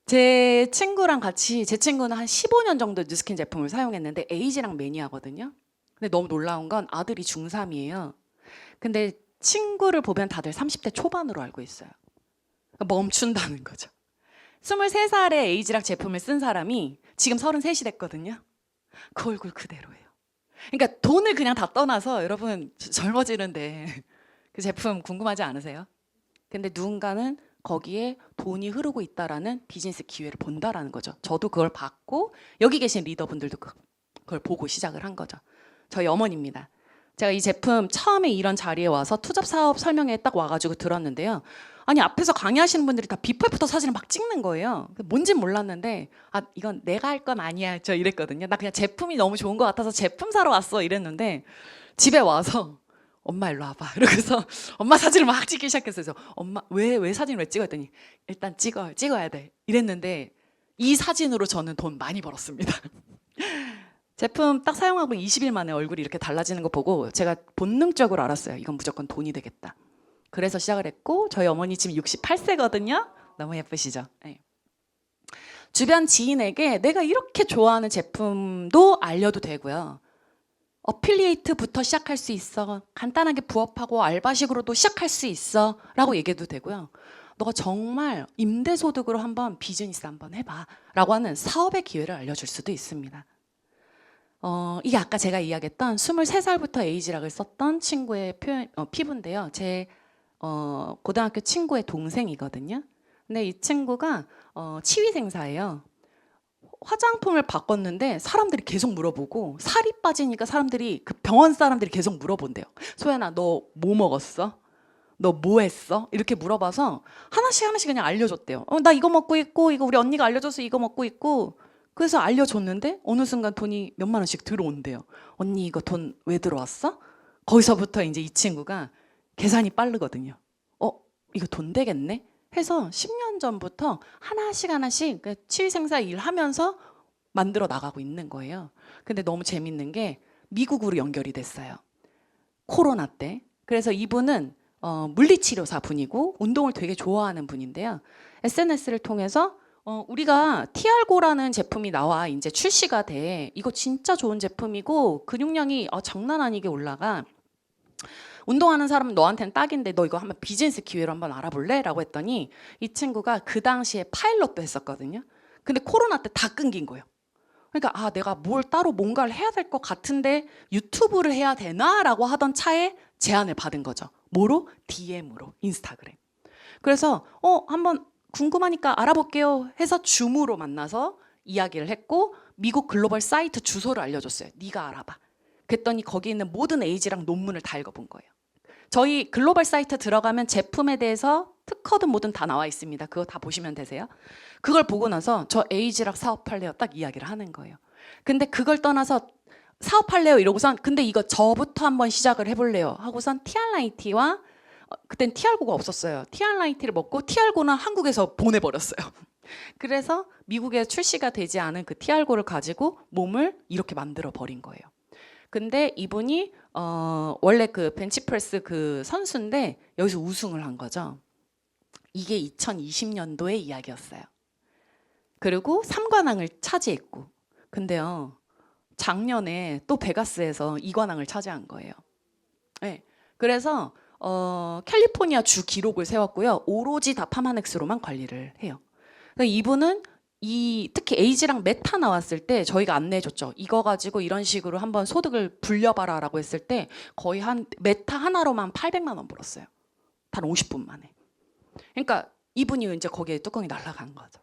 제 친구랑 같이 제 친구는 한 15년 정도 뉴스킨 제품을 사용했는데 에이지랑 매니아거든요. 근데 너무 놀라운 건 아들이 중3이에요. 근데 친구를 보면 다들 30대 초반으로 알고 있어요. 그러니까 멈춘다는 거죠. 23살에 에이지랑 제품을 쓴 사람이 지금 33이 됐거든요. 그 얼굴 그대로예요. 그러니까 돈을 그냥 다 떠나서 여러분 젊어지는데 그 제품 궁금하지 않으세요? 근데 누군가는 거기에 돈이 흐르고 있다라는 비즈니스 기회를 본다라는 거죠. 저도 그걸 봤고 여기 계신 리더분들도 그걸 보고 시작을 한 거죠. 저희 어머니입니다. 제가 이 제품 처음에 이런 자리에 와서 투잡 사업 설명회에 딱 와가지고 들었는데요. 아니 앞에서 강의하시는 분들이 다 비포 애프터 사진을 막 찍는 거예요. 뭔진 몰랐는데 이건 내가 할 건 아니야 저 이랬거든요. 나 그냥 제품이 너무 좋은 것 같아서 제품 사러 왔어 이랬는데 집에 와서 엄마 일로 와봐 이러고서 엄마 사진을 막 찍기 시작했어요. 그래서 엄마 왜 사진을 왜 찍어 했더니 일단 찍어야 돼 이랬는데 이 사진으로 저는 돈 많이 벌었습니다. 제품 딱 사용하고 20일 만에 얼굴이 이렇게 달라지는 거 보고 제가 본능적으로 알았어요. 이건 무조건 돈이 되겠다. 그래서 시작을 했고 저희 어머니 지금 68세거든요. 너무 예쁘시죠? 네. 주변 지인에게 내가 이렇게 좋아하는 제품도 알려도 되고요. 어필리에이트부터 시작할 수 있어. 간단하게 부업하고 알바식으로도 시작할 수 있어. 라고 얘기해도 되고요. 너가 정말 임대소득으로 한번 비즈니스 한번 해봐. 라고 하는 사업의 기회를 알려줄 수도 있습니다. 이게 아까 제가 이야기했던 23살부터 에이지락을 썼던 친구의 피부인데요. 제 고등학교 친구의 동생이거든요. 근데 이 친구가 치위생사예요. 화장품을 바꿨는데 사람들이 계속 물어보고 살이 빠지니까 사람들이 그 병원 사람들이 계속 물어본대요. 소연아 너 뭐 먹었어? 너 뭐 했어? 이렇게 물어봐서 하나씩 그냥 알려줬대요. 나 이거 먹고 있고 이거 우리 언니가 알려줘서 이거 먹고 있고 그래서 알려줬는데 어느 순간 돈이 몇만 원씩 들어온대요. 언니 이거 돈 왜 들어왔어? 거기서부터 이제 이 친구가 계산이 빠르거든요. 이거 돈 되겠네? 해서 10년 전부터 하나씩 치위생사 일하면서 만들어 나가고 있는 거예요. 근데 너무 재밌는 게 미국으로 연결이 됐어요. 코로나 때. 그래서 이분은 물리치료사 분이고 운동을 되게 좋아하는 분인데요. SNS를 통해서 우리가 TR고라는 제품이 나와 이제 출시가 돼. 이거 진짜 좋은 제품이고 근육량이 장난 아니게 올라가. 운동하는 사람은 너한테는 딱인데 너 이거 한번 비즈니스 기회로 한번 알아볼래? 라고 했더니 이 친구가 그 당시에 파일럿도 했었거든요. 근데 코로나 때 다 끊긴 거예요. 그러니까 아 내가 뭘 따로 뭔가를 해야 될 것 같은데 유튜브를 해야 되나라고 하던 차에 제안을 받은 거죠. 뭐로? DM으로, 인스타그램. 그래서 한번 궁금하니까 알아볼게요 해서 줌으로 만나서 이야기를 했고 미국 글로벌 사이트 주소를 알려줬어요. 네가 알아봐. 그랬더니 거기 있는 모든 에이지랑 논문을 다 읽어본 거예요. 저희 글로벌 사이트 들어가면 제품에 대해서 특허든 뭐든 다 나와 있습니다. 그거 다 보시면 되세요. 그걸 보고 나서 저 에이지락 사업할래요 딱 이야기를 하는 거예요. 근데 그걸 떠나서 사업할래요 이러고선 근데 이거 저부터 한번 시작을 해볼래요 하고선 TR90와 그땐 TR9가 없었어요. TR90를 먹고 TR9는 한국에서 보내버렸어요. 그래서 미국에 출시가 되지 않은 그 TR9를 가지고 몸을 이렇게 만들어 버린 거예요. 근데 이분이 원래 그 벤치프레스 그 선수인데 여기서 우승을 한 거죠. 이게 2020년도의 이야기였어요. 그리고 3관왕을 차지했고 근데요 작년에 또 베가스에서 2관왕을 차지한 거예요. 네. 그래서 캘리포니아 주 기록을 세웠고요. 오로지 다 파마넥스로만 관리를 해요. 그러니까 이분은 특히 에이지랑 메타 나왔을 때 저희가 안내해줬죠. 이거 가지고 이런 식으로 한번 소득을 불려봐라 라고 했을 때 거의 한 메타 하나로만 800만 원 벌었어요. 단 50분 만에. 그러니까 이분이 이제 거기에 뚜껑이 날아간 거죠.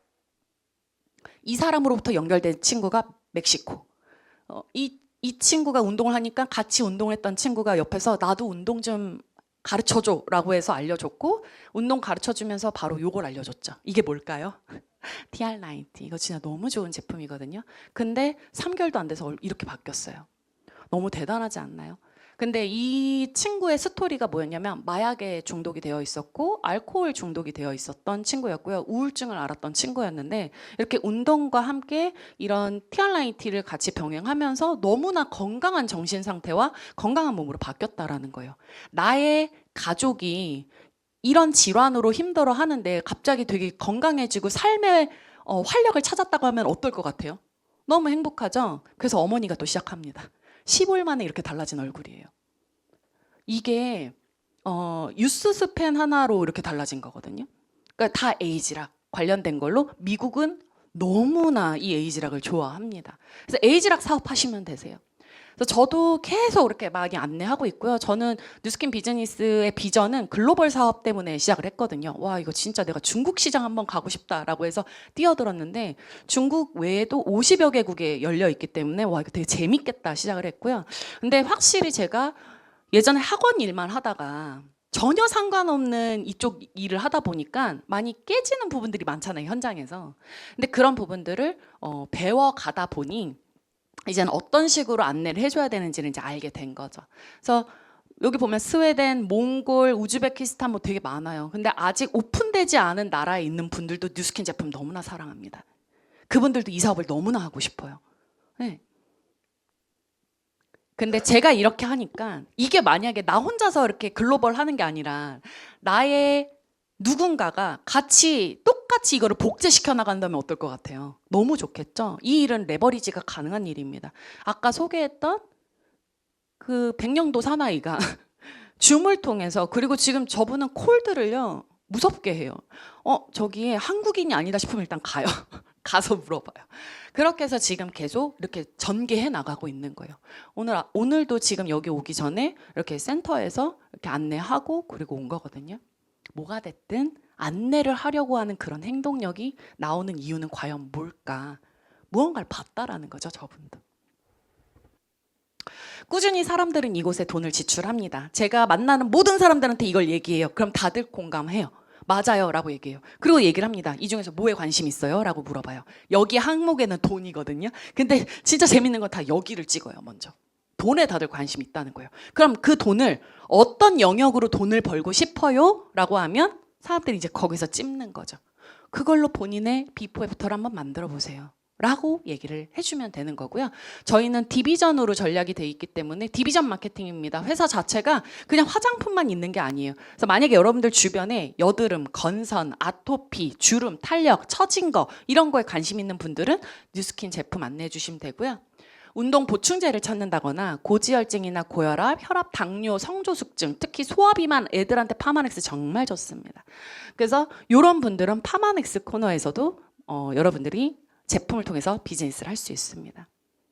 이 사람으로부터 연결된 친구가 멕시코. 이 친구가 운동을 하니까 같이 운동했던 친구가 옆에서 나도 운동 좀 가르쳐줘 라고 해서 알려줬고 운동 가르쳐주면서 바로 요걸 알려줬죠. 이게 뭘까요? TR90. 이거 진짜 너무 좋은 제품이거든요. 근데 3개월도 안 돼서 이렇게 바뀌었어요. 너무 대단하지 않나요? 근데 이 친구의 스토리가 뭐였냐면 마약에 중독이 되어 있었고 알코올 중독이 되어 있었던 친구였고요. 우울증을 앓았던 친구였는데 이렇게 운동과 함께 이런 TR90를 같이 병행하면서 너무나 건강한 정신 상태와 건강한 몸으로 바뀌었다라는 거예요. 나의 가족이 이런 질환으로 힘들어 하는데 갑자기 되게 건강해지고 삶의 활력을 찾았다고 하면 어떨 것 같아요? 너무 행복하죠? 그래서 어머니가 또 시작합니다. 15일 만에 이렇게 달라진 얼굴이에요. 이게 유스스펜 하나로 이렇게 달라진 거거든요. 그러니까 다 에이지락 관련된 걸로 미국은 너무나 이 에이지락을 좋아합니다. 그래서 에이지락 사업하시면 되세요. 그래서 저도 계속 이렇게 많이 안내하고 있고요. 저는 뉴스킨 비즈니스의 비전은 글로벌 사업 때문에 시작을 했거든요. 와 이거 진짜 내가 중국 시장 한번 가고 싶다라고 해서 뛰어들었는데 중국 외에도 50여 개국에 열려 있기 때문에 와 이거 되게 재밌겠다 시작을 했고요. 근데 확실히 제가 예전에 학원 일만 하다가 전혀 상관없는 이쪽 일을 하다 보니까 많이 깨지는 부분들이 많잖아요, 현장에서. 근데 그런 부분들을 배워가다 보니 이제는 어떤 식으로 안내를 해줘야 되는지를 이제 알게 된 거죠. 그래서 여기 보면 스웨덴, 몽골, 우즈베키스탄 뭐 되게 많아요. 근데 아직 오픈되지 않은 나라에 있는 분들도 뉴스킨 제품 너무나 사랑합니다. 그분들도 이 사업을 너무나 하고 싶어요. 네. 근데 제가 이렇게 하니까 이게 만약에 나 혼자서 이렇게 글로벌 하는 게 아니라 나의 누군가가 같이 똑같이 이거를 복제시켜 나간다면 어떨 것 같아요? 너무 좋겠죠? 이 일은 레버리지가 가능한 일입니다. 아까 소개했던 그 백령도 사나이가 줌을 통해서 그리고 지금 저분은 콜드를요 무섭게 해요. 저기 한국인이 아니다 싶으면 일단 가요. 가서 물어봐요. 그렇게 해서 지금 계속 이렇게 전개해 나가고 있는 거예요. 오늘도 지금 여기 오기 전에 이렇게 센터에서 이렇게 안내하고 그리고 온 거거든요. 뭐가 됐든 안내를 하려고 하는 그런 행동력이 나오는 이유는 과연 뭘까? 무언가를 봤다라는 거죠, 저분도. 꾸준히 사람들은 이곳에 돈을 지출합니다. 제가 만나는 모든 사람들한테 이걸 얘기해요. 그럼 다들 공감해요. 맞아요 라고 얘기해요. 그리고 얘기를 합니다. 이 중에서 뭐에 관심 있어요? 라고 물어봐요. 여기 항목에는 돈이거든요. 근데 진짜 재밌는 건 다 여기를 찍어요. 먼저. 돈에 다들 관심이 있다는 거예요. 그럼 그 돈을 어떤 영역으로 돈을 벌고 싶어요? 라고 하면 사람들이 이제 거기서 찝는 거죠. 그걸로 본인의 비포 애프터를 한번 만들어 보세요. 라고 얘기를 해주면 되는 거고요. 저희는 디비전으로 전략이 돼 있기 때문에 디비전 마케팅입니다. 회사 자체가 그냥 화장품만 있는 게 아니에요. 그래서 만약에 여러분들 주변에 여드름, 건선, 아토피, 주름, 탄력, 처진 거 이런 거에 관심 있는 분들은 뉴스킨 제품 안내해 주시면 되고요. 운동 보충제를 찾는다거나 고지혈증이나 고혈압, 혈압, 당뇨, 성조숙증, 특히 소화비만 애들한테 파마넥스 정말 좋습니다. 그래서 이런 분들은 파마넥스 코너에서도 여러분들이 제품을 통해서 비즈니스를 할 수 있습니다.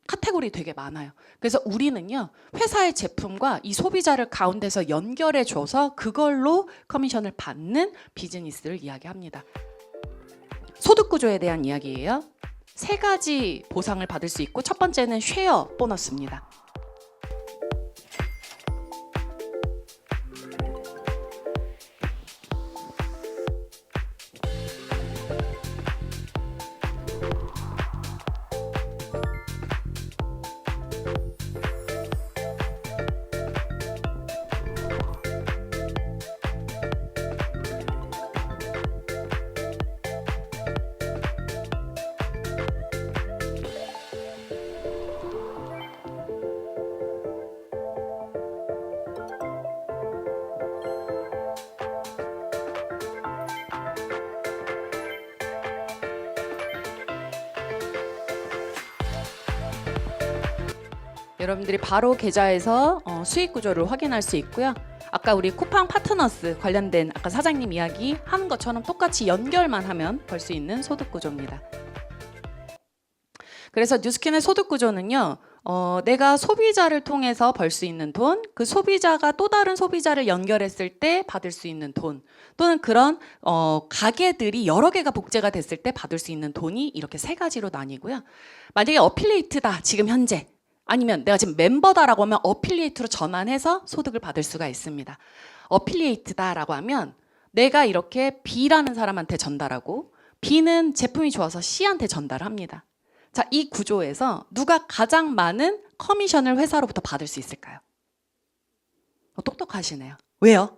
카테고리 되게 많아요. 그래서 우리는요, 회사의 제품과 이 소비자를 가운데서 연결해 줘서 그걸로 커미션을 받는 비즈니스를 이야기합니다. 소득 구조에 대한 이야기예요. 3가지 보상을 받을 수 있고, 첫 번째는 쉐어 보너스입니다. 여러분들이 바로 계좌에서 수익 구조를 확인할 수 있고요. 아까 우리 쿠팡 파트너스 관련된 아까 사장님 이야기 하는 것처럼 똑같이 연결만 하면 벌 수 있는 소득 구조입니다. 그래서 뉴스킨의 소득 구조는요, 내가 소비자를 통해서 벌 수 있는 돈, 그 소비자가 또 다른 소비자를 연결했을 때 받을 수 있는 돈, 또는 그런 가게들이 여러 개가 복제가 됐을 때 받을 수 있는 돈이 이렇게 3가지로 나뉘고요. 만약에 어필리에이트다, 지금 현재. 아니면 내가 지금 멤버다라고 하면 어필리에이트로 전환해서 소득을 받을 수가 있습니다. 어필리에이트다라고 하면 내가 이렇게 B라는 사람한테 전달하고 B는 제품이 좋아서 C한테 전달합니다. 자, 이 구조에서 누가 가장 많은 커미션을 회사로부터 받을 수 있을까요? 똑똑하시네요. 왜요?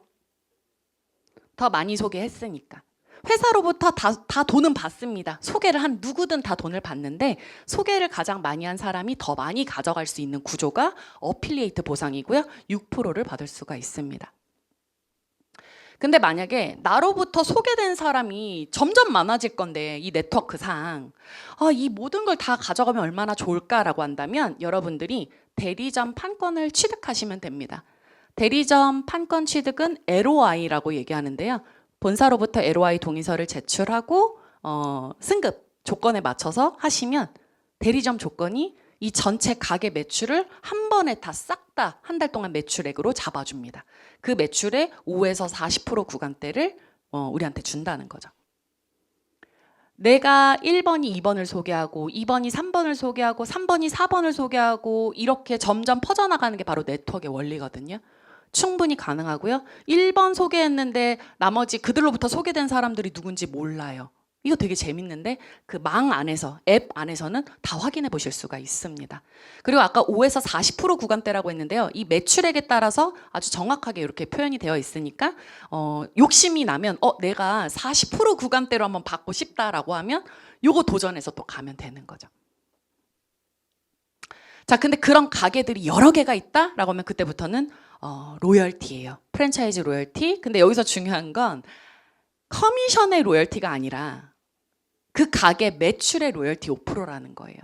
더 많이 소개했으니까. 회사로부터 다 돈은 받습니다. 소개를 한 누구든 다 돈을 받는데 소개를 가장 많이 한 사람이 더 많이 가져갈 수 있는 구조가 어필리에이트 보상이고요. 6%를 받을 수가 있습니다. 근데 만약에 나로부터 소개된 사람이 점점 많아질 건데 이 네트워크상 이 모든 걸 다 가져가면 얼마나 좋을까라고 한다면 여러분들이 대리점 판권을 취득하시면 됩니다. 대리점 판권 취득은 LOI라고 얘기하는데요. 본사로부터 LOI 동의서를 제출하고 승급 조건에 맞춰서 하시면 대리점 조건이 이 전체 가게 매출을 한 번에 다 싹 다 한 달 동안 매출액으로 잡아줍니다. 그 매출의 5에서 40% 구간대를 우리한테 준다는 거죠. 내가 1번이 2번을 소개하고 2번이 3번을 소개하고 3번이 4번을 소개하고 이렇게 점점 퍼져나가는 게 바로 네트워크의 원리거든요. 충분히 가능하고요. 1번 소개했는데 나머지 그들로부터 소개된 사람들이 누군지 몰라요. 이거 되게 재밌는데 그 망 안에서, 앱 안에서는 다 확인해 보실 수가 있습니다. 그리고 아까 5에서 40% 구간대라고 했는데요. 이 매출액에 따라서 아주 정확하게 이렇게 표현이 되어 있으니까 욕심이 나면 내가 40% 구간대로 한번 받고 싶다라고 하면 요거 도전해서 또 가면 되는 거죠. 자, 근데 그런 가게들이 여러 개가 있다라고 하면 그때부터는 로열티예요. 프랜차이즈 로열티. 근데 여기서 중요한 건 커미션의 로열티가 아니라 그 가게 매출의 로열티 5%라는 거예요.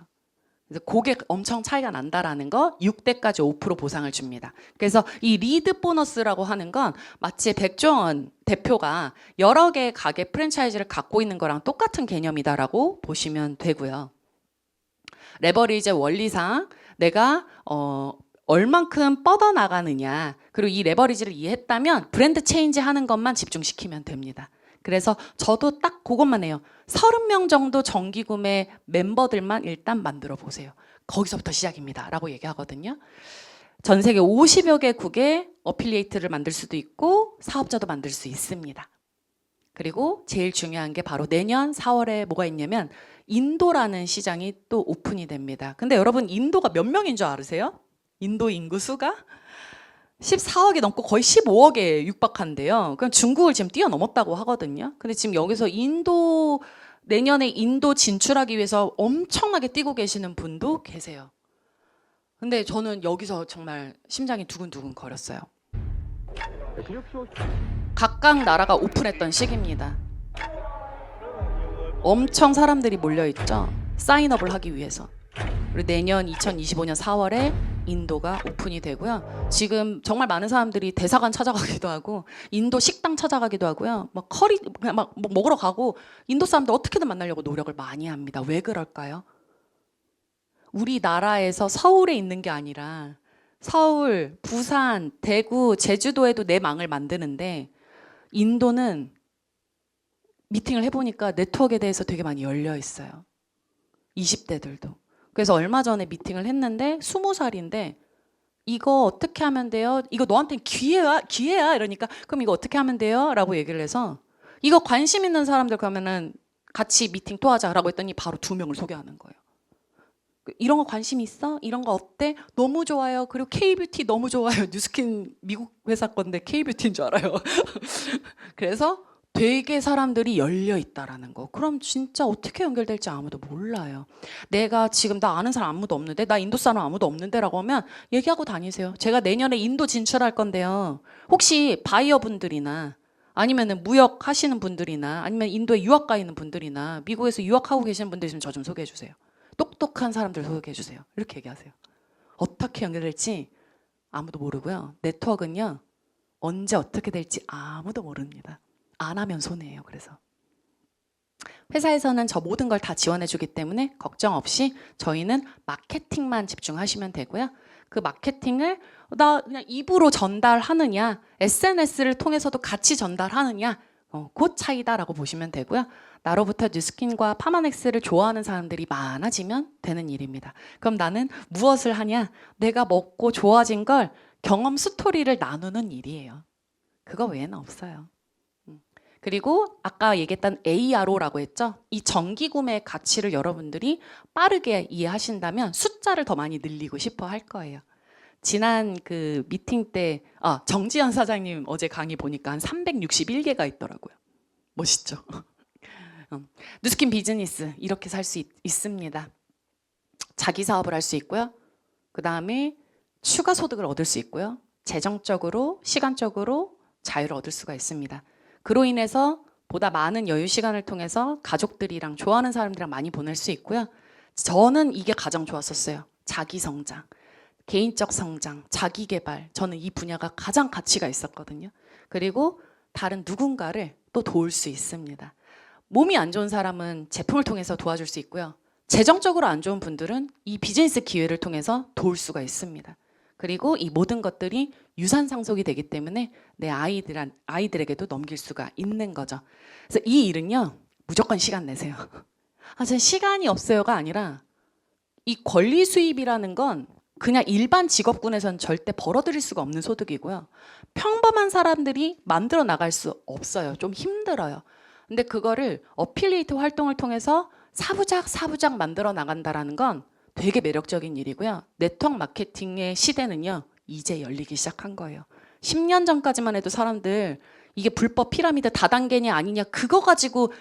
그래서 그게 엄청 차이가 난다라는 거 6대까지 5% 보상을 줍니다. 그래서 이 리드 보너스라고 하는 건 마치 백종원 대표가 여러 개의 가게 프랜차이즈를 갖고 있는 거랑 똑같은 개념이다라고 보시면 되고요. 레버리지의 원리상 내가 얼만큼 뻗어나가느냐, 그리고 이 레버리지를 이해했다면 브랜드 체인지 하는 것만 집중시키면 됩니다. 그래서 저도 딱 그것만 해요. 30명 정도 정기구매 멤버들만 일단 만들어 보세요. 거기서부터 시작입니다 라고 얘기하거든요. 전 세계 50여 개국에 어필리에이트를 만들 수도 있고 사업자도 만들 수 있습니다. 그리고 제일 중요한 게 바로 내년 4월에 뭐가 있냐면 인도라는 시장이 또 오픈이 됩니다. 근데 여러분 인도가 몇 명인 줄 아세요? 인도 인구 수가 14억이 넘고 거의 15억에 육박한대요. 그럼 중국을 지금 뛰어넘었다고 하거든요. 근데 지금 여기서 내년에 인도 진출하기 위해서 엄청나게 뛰고 계시는 분도 계세요. 근데 저는 여기서 정말 심장이 두근두근 거렸어요. 각각 나라가 오픈했던 시기입니다. 엄청 사람들이 몰려있죠. 사인업을 하기 위해서. 그리고 내년 2025년 4월에 인도가 오픈이 되고요. 지금 정말 많은 사람들이 대사관 찾아가기도 하고 인도 식당 찾아가기도 하고요. 막 커리 그냥 막 먹으러 가고 인도 사람들 어떻게든 만나려고 노력을 많이 합니다. 왜 그럴까요? 우리나라에서 서울에 있는 게 아니라 서울, 부산, 대구, 제주도에도 내 망을 만드는데 인도는 미팅을 해보니까 네트워크에 대해서 되게 많이 열려 있어요. 20대들도. 그래서 얼마 전에 미팅을 했는데 20살인데 이거 어떻게 하면 돼요? 이거 너한테는 기회야 이러니까 그럼 이거 어떻게 하면 돼요? 라고 얘기를 해서 이거 관심 있는 사람들 가면은 같이 미팅 또 하자라고 했더니 바로 2명을 소개하는 거예요. 이런 거 관심 있어? 이런 거 어때? 너무 좋아요. 그리고 K-뷰티 너무 좋아요. 뉴스킨 미국 회사 건데 K-뷰티인 줄 알아요. 그래서 되게 사람들이 열려 있다라는 거. 그럼 진짜 어떻게 연결될지 아무도 몰라요. 내가 지금 나 아는 사람 아무도 없는데, 나 인도 사람 아무도 없는데라고 하면 얘기하고 다니세요. 제가 내년에 인도 진출할 건데요. 혹시 바이어 분들이나 아니면은 무역 하시는 분들이나 아니면 인도에 유학 가 있는 분들이나 미국에서 유학하고 계시는 분들 있으면 저 좀 소개해 주세요. 똑똑한 사람들 소개해 주세요. 이렇게 얘기하세요. 어떻게 연결될지 아무도 모르고요. 네트워크는요. 언제 어떻게 될지 아무도 모릅니다. 안 하면 손해예요. 그래서 회사에서는 저 모든 걸 다 지원해 주기 때문에 걱정 없이 저희는 마케팅만 집중하시면 되고요. 그 마케팅을 나 그냥 입으로 전달하느냐 SNS를 통해서도 같이 전달하느냐 그 차이다라고 보시면 되고요. 나로부터 뉴스킨과 파마넥스를 좋아하는 사람들이 많아지면 되는 일입니다. 그럼 나는 무엇을 하냐? 내가 먹고 좋아진 걸 경험 스토리를 나누는 일이에요. 그거 외에는 없어요. 그리고 아까 얘기했던 ARO라고 했죠. 이 정기 구매의 가치를 여러분들이 빠르게 이해하신다면 숫자를 더 많이 늘리고 싶어 할 거예요. 지난 그 미팅 때 정지현 사장님 어제 강의 보니까 한 361개가 있더라고요. 멋있죠? 뉴스킨 비즈니스 이렇게 살 수 있습니다. 자기 사업을 할 수 있고요. 그 다음에 추가 소득을 얻을 수 있고요. 재정적으로, 시간적으로 자유를 얻을 수가 있습니다. 그로 인해서 보다 많은 여유 시간을 통해서 가족들이랑 좋아하는 사람들이랑 많이 보낼 수 있고요. 저는 이게 가장 좋았었어요. 자기 성장, 개인적 성장, 자기 개발. 저는 이 분야가 가장 가치가 있었거든요. 그리고 다른 누군가를 또 도울 수 있습니다. 몸이 안 좋은 사람은 제품을 통해서 도와줄 수 있고요. 재정적으로 안 좋은 분들은 이 비즈니스 기회를 통해서 도울 수가 있습니다. 그리고 이 모든 것들이 유산 상속이 되기 때문에 내 아이들에게도 넘길 수가 있는 거죠. 그래서 이 일은요, 무조건 시간 내세요. 저는 시간이 없어요가 아니라 이 권리 수입이라는 건 그냥 일반 직업군에서는 절대 벌어들일 수가 없는 소득이고요. 평범한 사람들이 만들어 나갈 수 없어요. 좀 힘들어요. 근데 그거를 어필리에이트 활동을 통해서 사부작 만들어 나간다라는 건 되게 매력적인 일이고요. 네트워크 마케팅의 시대는요. 이제 열리기 시작한 거예요. 10년 전까지만 해도 사람들 이게 불법 피라미드 다단계냐 아니냐 그거 가지고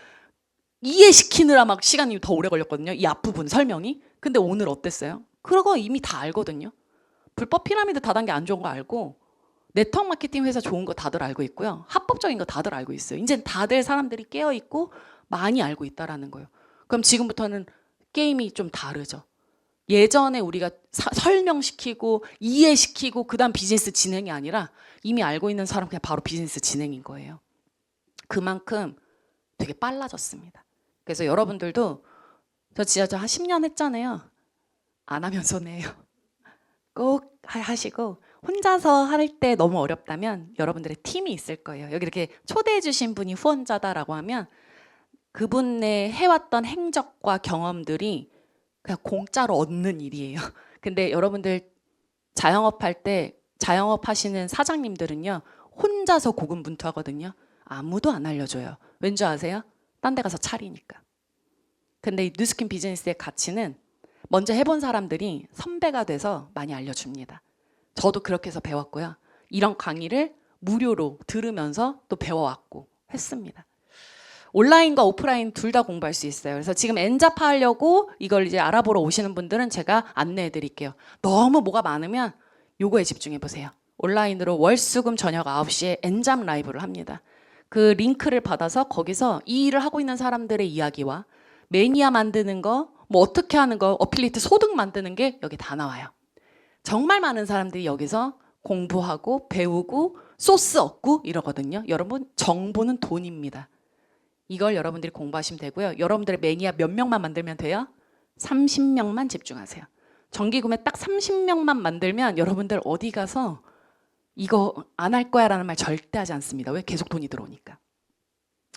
이해시키느라 막 시간이 더 오래 걸렸거든요. 이 앞부분 설명이. 근데 오늘 어땠어요? 그거 이미 다 알거든요. 불법 피라미드 다단계 안 좋은 거 알고 네트워크 마케팅 회사 좋은 거 다들 알고 있고요. 합법적인 거 다들 알고 있어요. 이제 다들 사람들이 깨어있고 많이 알고 있다라는 거예요. 그럼 지금부터는 게임이 좀 다르죠. 예전에 우리가 설명시키고 이해시키고 그다음 비즈니스 진행이 아니라 이미 알고 있는 사람 그냥 바로 비즈니스 진행인 거예요. 그만큼 되게 빨라졌습니다. 그래서 여러분들도 저 진짜 한 10년 했잖아요. 안 하면 손해예요. 꼭 하시고 혼자서 할 때 너무 어렵다면 여러분들의 팀이 있을 거예요. 여기 이렇게 초대해 주신 분이 후원자다라고 하면 그분의 해왔던 행적과 경험들이 그냥 공짜로 얻는 일이에요. 근데 여러분들 자영업 할 때 자영업 하시는 사장님들은요. 혼자서 고군분투하거든요. 아무도 안 알려줘요. 왠지 아세요? 딴 데 가서 차리니까. 근데 이 뉴스킨 비즈니스의 가치는 먼저 해본 사람들이 선배가 돼서 많이 알려줍니다. 저도 그렇게 해서 배웠고요. 이런 강의를 무료로 들으면서 또 배워왔고 했습니다. 온라인과 오프라인 둘 다 공부할 수 있어요. 그래서 지금 엔잡 하려고 이걸 이제 알아보러 오시는 분들은 제가 안내해 드릴게요. 너무 뭐가 많으면 요거에 집중해 보세요. 온라인으로 월수금 저녁 9시에 엔잡 라이브를 합니다. 그 링크를 받아서 거기서 이 일을 하고 있는 사람들의 이야기와 매니아 만드는 거, 뭐 어떻게 하는 거, 어필리에이트 소득 만드는 게 여기 다 나와요. 정말 많은 사람들이 여기서 공부하고 배우고 소스 얻고 이러거든요. 여러분, 정보는 돈입니다. 이걸 여러분들이 공부하시면 되고요. 여러분들의 매니아 몇 명만 만들면 돼요? 30명만 집중하세요. 정기구매 딱 30명만 만들면 여러분들 어디 가서 이거 안 할 거야 라는 말 절대 하지 않습니다. 왜? 계속 돈이 들어오니까.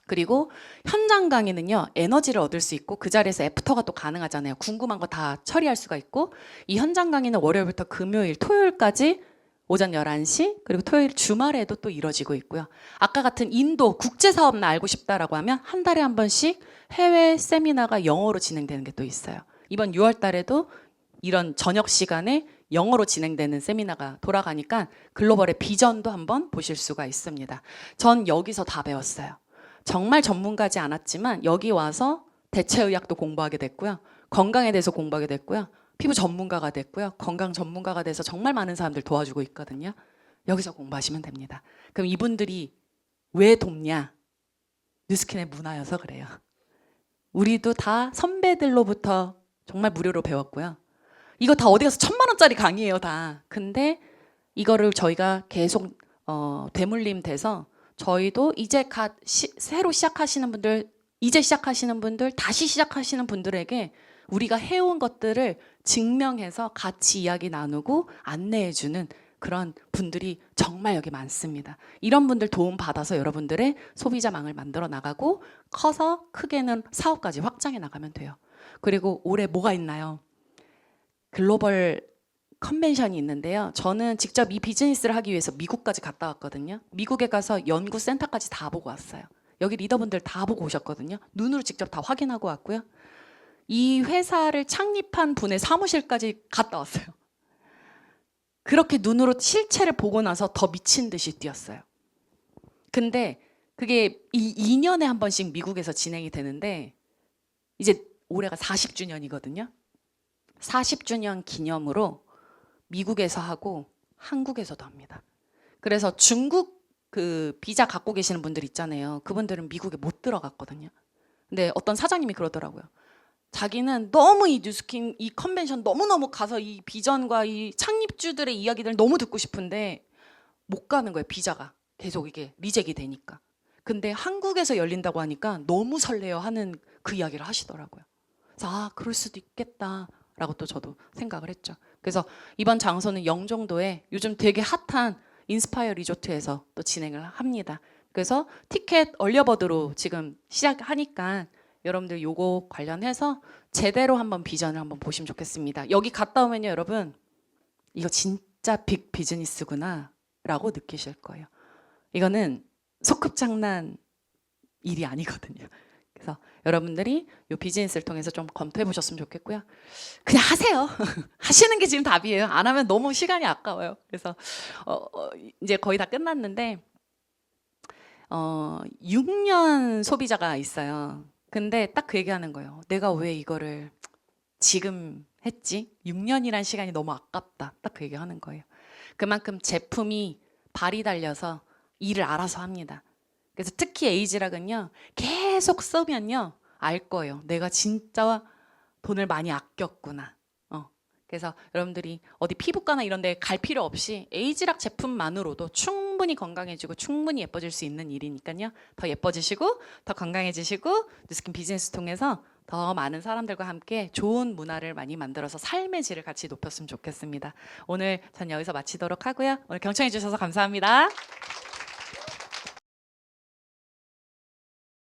그리고 현장 강의는요, 에너지를 얻을 수 있고 그 자리에서 애프터가 또 가능하잖아요. 궁금한 거 다 처리할 수가 있고, 이 현장 강의는 월요일부터 금요일, 토요일까지 오전 11시, 그리고 토요일 주말에도 또 이뤄지고 있고요. 아까 같은 인도 국제사업 나 알고 싶다라고 하면 한 달에 한 번씩 해외 세미나가 영어로 진행되는 게 또 있어요. 이번 6월 달에도 이런 저녁 시간에 영어로 진행되는 세미나가 돌아가니까 글로벌의 비전도 한번 보실 수가 있습니다. 전 여기서 다 배웠어요. 정말 전문가지 않았지만 여기 와서 대체의학도 공부하게 됐고요. 건강에 대해서 공부하게 됐고요. 피부 전문가가 됐고요. 건강 전문가가 돼서 정말 많은 사람들 도와주고 있거든요. 여기서 공부하시면 됩니다. 그럼 이분들이 왜 돕냐? 뉴스킨의 문화여서 그래요. 우리도 다 선배들로부터 정말 무료로 배웠고요. 이거 다 어디 가서 1000만 원짜리 강의예요, 다. 근데 이거를 저희가 계속 되물림 돼서 저희도 이제 새로 시작하시는 분들, 이제 시작하시는 분들, 다시 시작하시는 분들에게 우리가 해온 것들을 증명해서 같이 이야기 나누고 안내해주는 그런 분들이 정말 여기 많습니다. 이런 분들 도움 받아서 여러분들의 소비자망을 만들어 나가고 커서 크게는 사업까지 확장해 나가면 돼요. 그리고 올해 뭐가 있나요? 글로벌 컨벤션이 있는데요. 저는 직접 이 비즈니스를 하기 위해서 미국까지 갔다 왔거든요. 미국에 가서 연구센터까지 다 보고 왔어요. 여기 리더분들 다 보고 오셨거든요. 눈으로 직접 다 확인하고 왔고요. 이 회사를 창립한 분의 사무실까지 갔다 왔어요. 그렇게 눈으로 실체를 보고 나서 더 미친 듯이 뛰었어요. 근데 그게 이 2년에 한 번씩 미국에서 진행이 되는데 이제 올해가 40주년이거든요. 40주년 기념으로 미국에서 하고 한국에서도 합니다. 그래서 중국 그 비자 갖고 계시는 분들 있잖아요. 그분들은 미국에 못 들어갔거든요. 근데 어떤 사장님이 그러더라고요. 자기는 너무 이 뉴스킨 이 컨벤션 너무너무 가서 이 비전과 이 창립주들의 이야기들 너무 듣고 싶은데 못 가는 거예요. 비자가 계속 이게 리젝이 되니까. 근데 한국에서 열린다고 하니까 너무 설레어 하는 그 이야기를 하시더라고요. 그래서 아, 그럴 수도 있겠다라고 또 저도 생각을 했죠. 그래서 이번 장소는 영종도에 요즘 되게 핫한 인스파이어 리조트에서 또 진행을 합니다. 그래서 티켓 얼리어버드로 지금 시작하니까 여러분들 요거 관련해서 제대로 한번 비전을 한번 보시면 좋겠습니다. 여기 갔다 오면요, 여러분 이거 진짜 빅 비즈니스구나 라고 느끼실 거예요. 이거는 소꿉장난 일이 아니거든요. 그래서 여러분들이 이 비즈니스를 통해서 좀 검토해 보셨으면 좋겠고요. 그냥 하세요. 하시는 게 지금 답이에요. 안 하면 너무 시간이 아까워요. 그래서 이제 거의 다 끝났는데 6년 소비자가 있어요. 근데 딱 그 얘기하는 거예요. 내가 왜 이거를 지금 했지? 6년이란 시간이 너무 아깝다. 딱 그 얘기하는 거예요. 그만큼 제품이 발이 달려서 일을 알아서 합니다. 그래서 특히 에이지락은요, 계속 쓰면요 알 거예요. 내가 진짜 돈을 많이 아꼈구나. 그래서 여러분들이 어디 피부과나 이런 데 갈 필요 없이 에이지락 제품만으로도 충분히 건강해지고 충분히 예뻐질 수 있는 일이니까요. 더 예뻐지시고 더 건강해지시고 뉴스킨 비즈니스 통해서 더 많은 사람들과 함께 좋은 문화를 많이 만들어서 삶의 질을 같이 높였으면 좋겠습니다. 오늘 전 여기서 마치도록 하고요. 오늘 경청해 주셔서 감사합니다.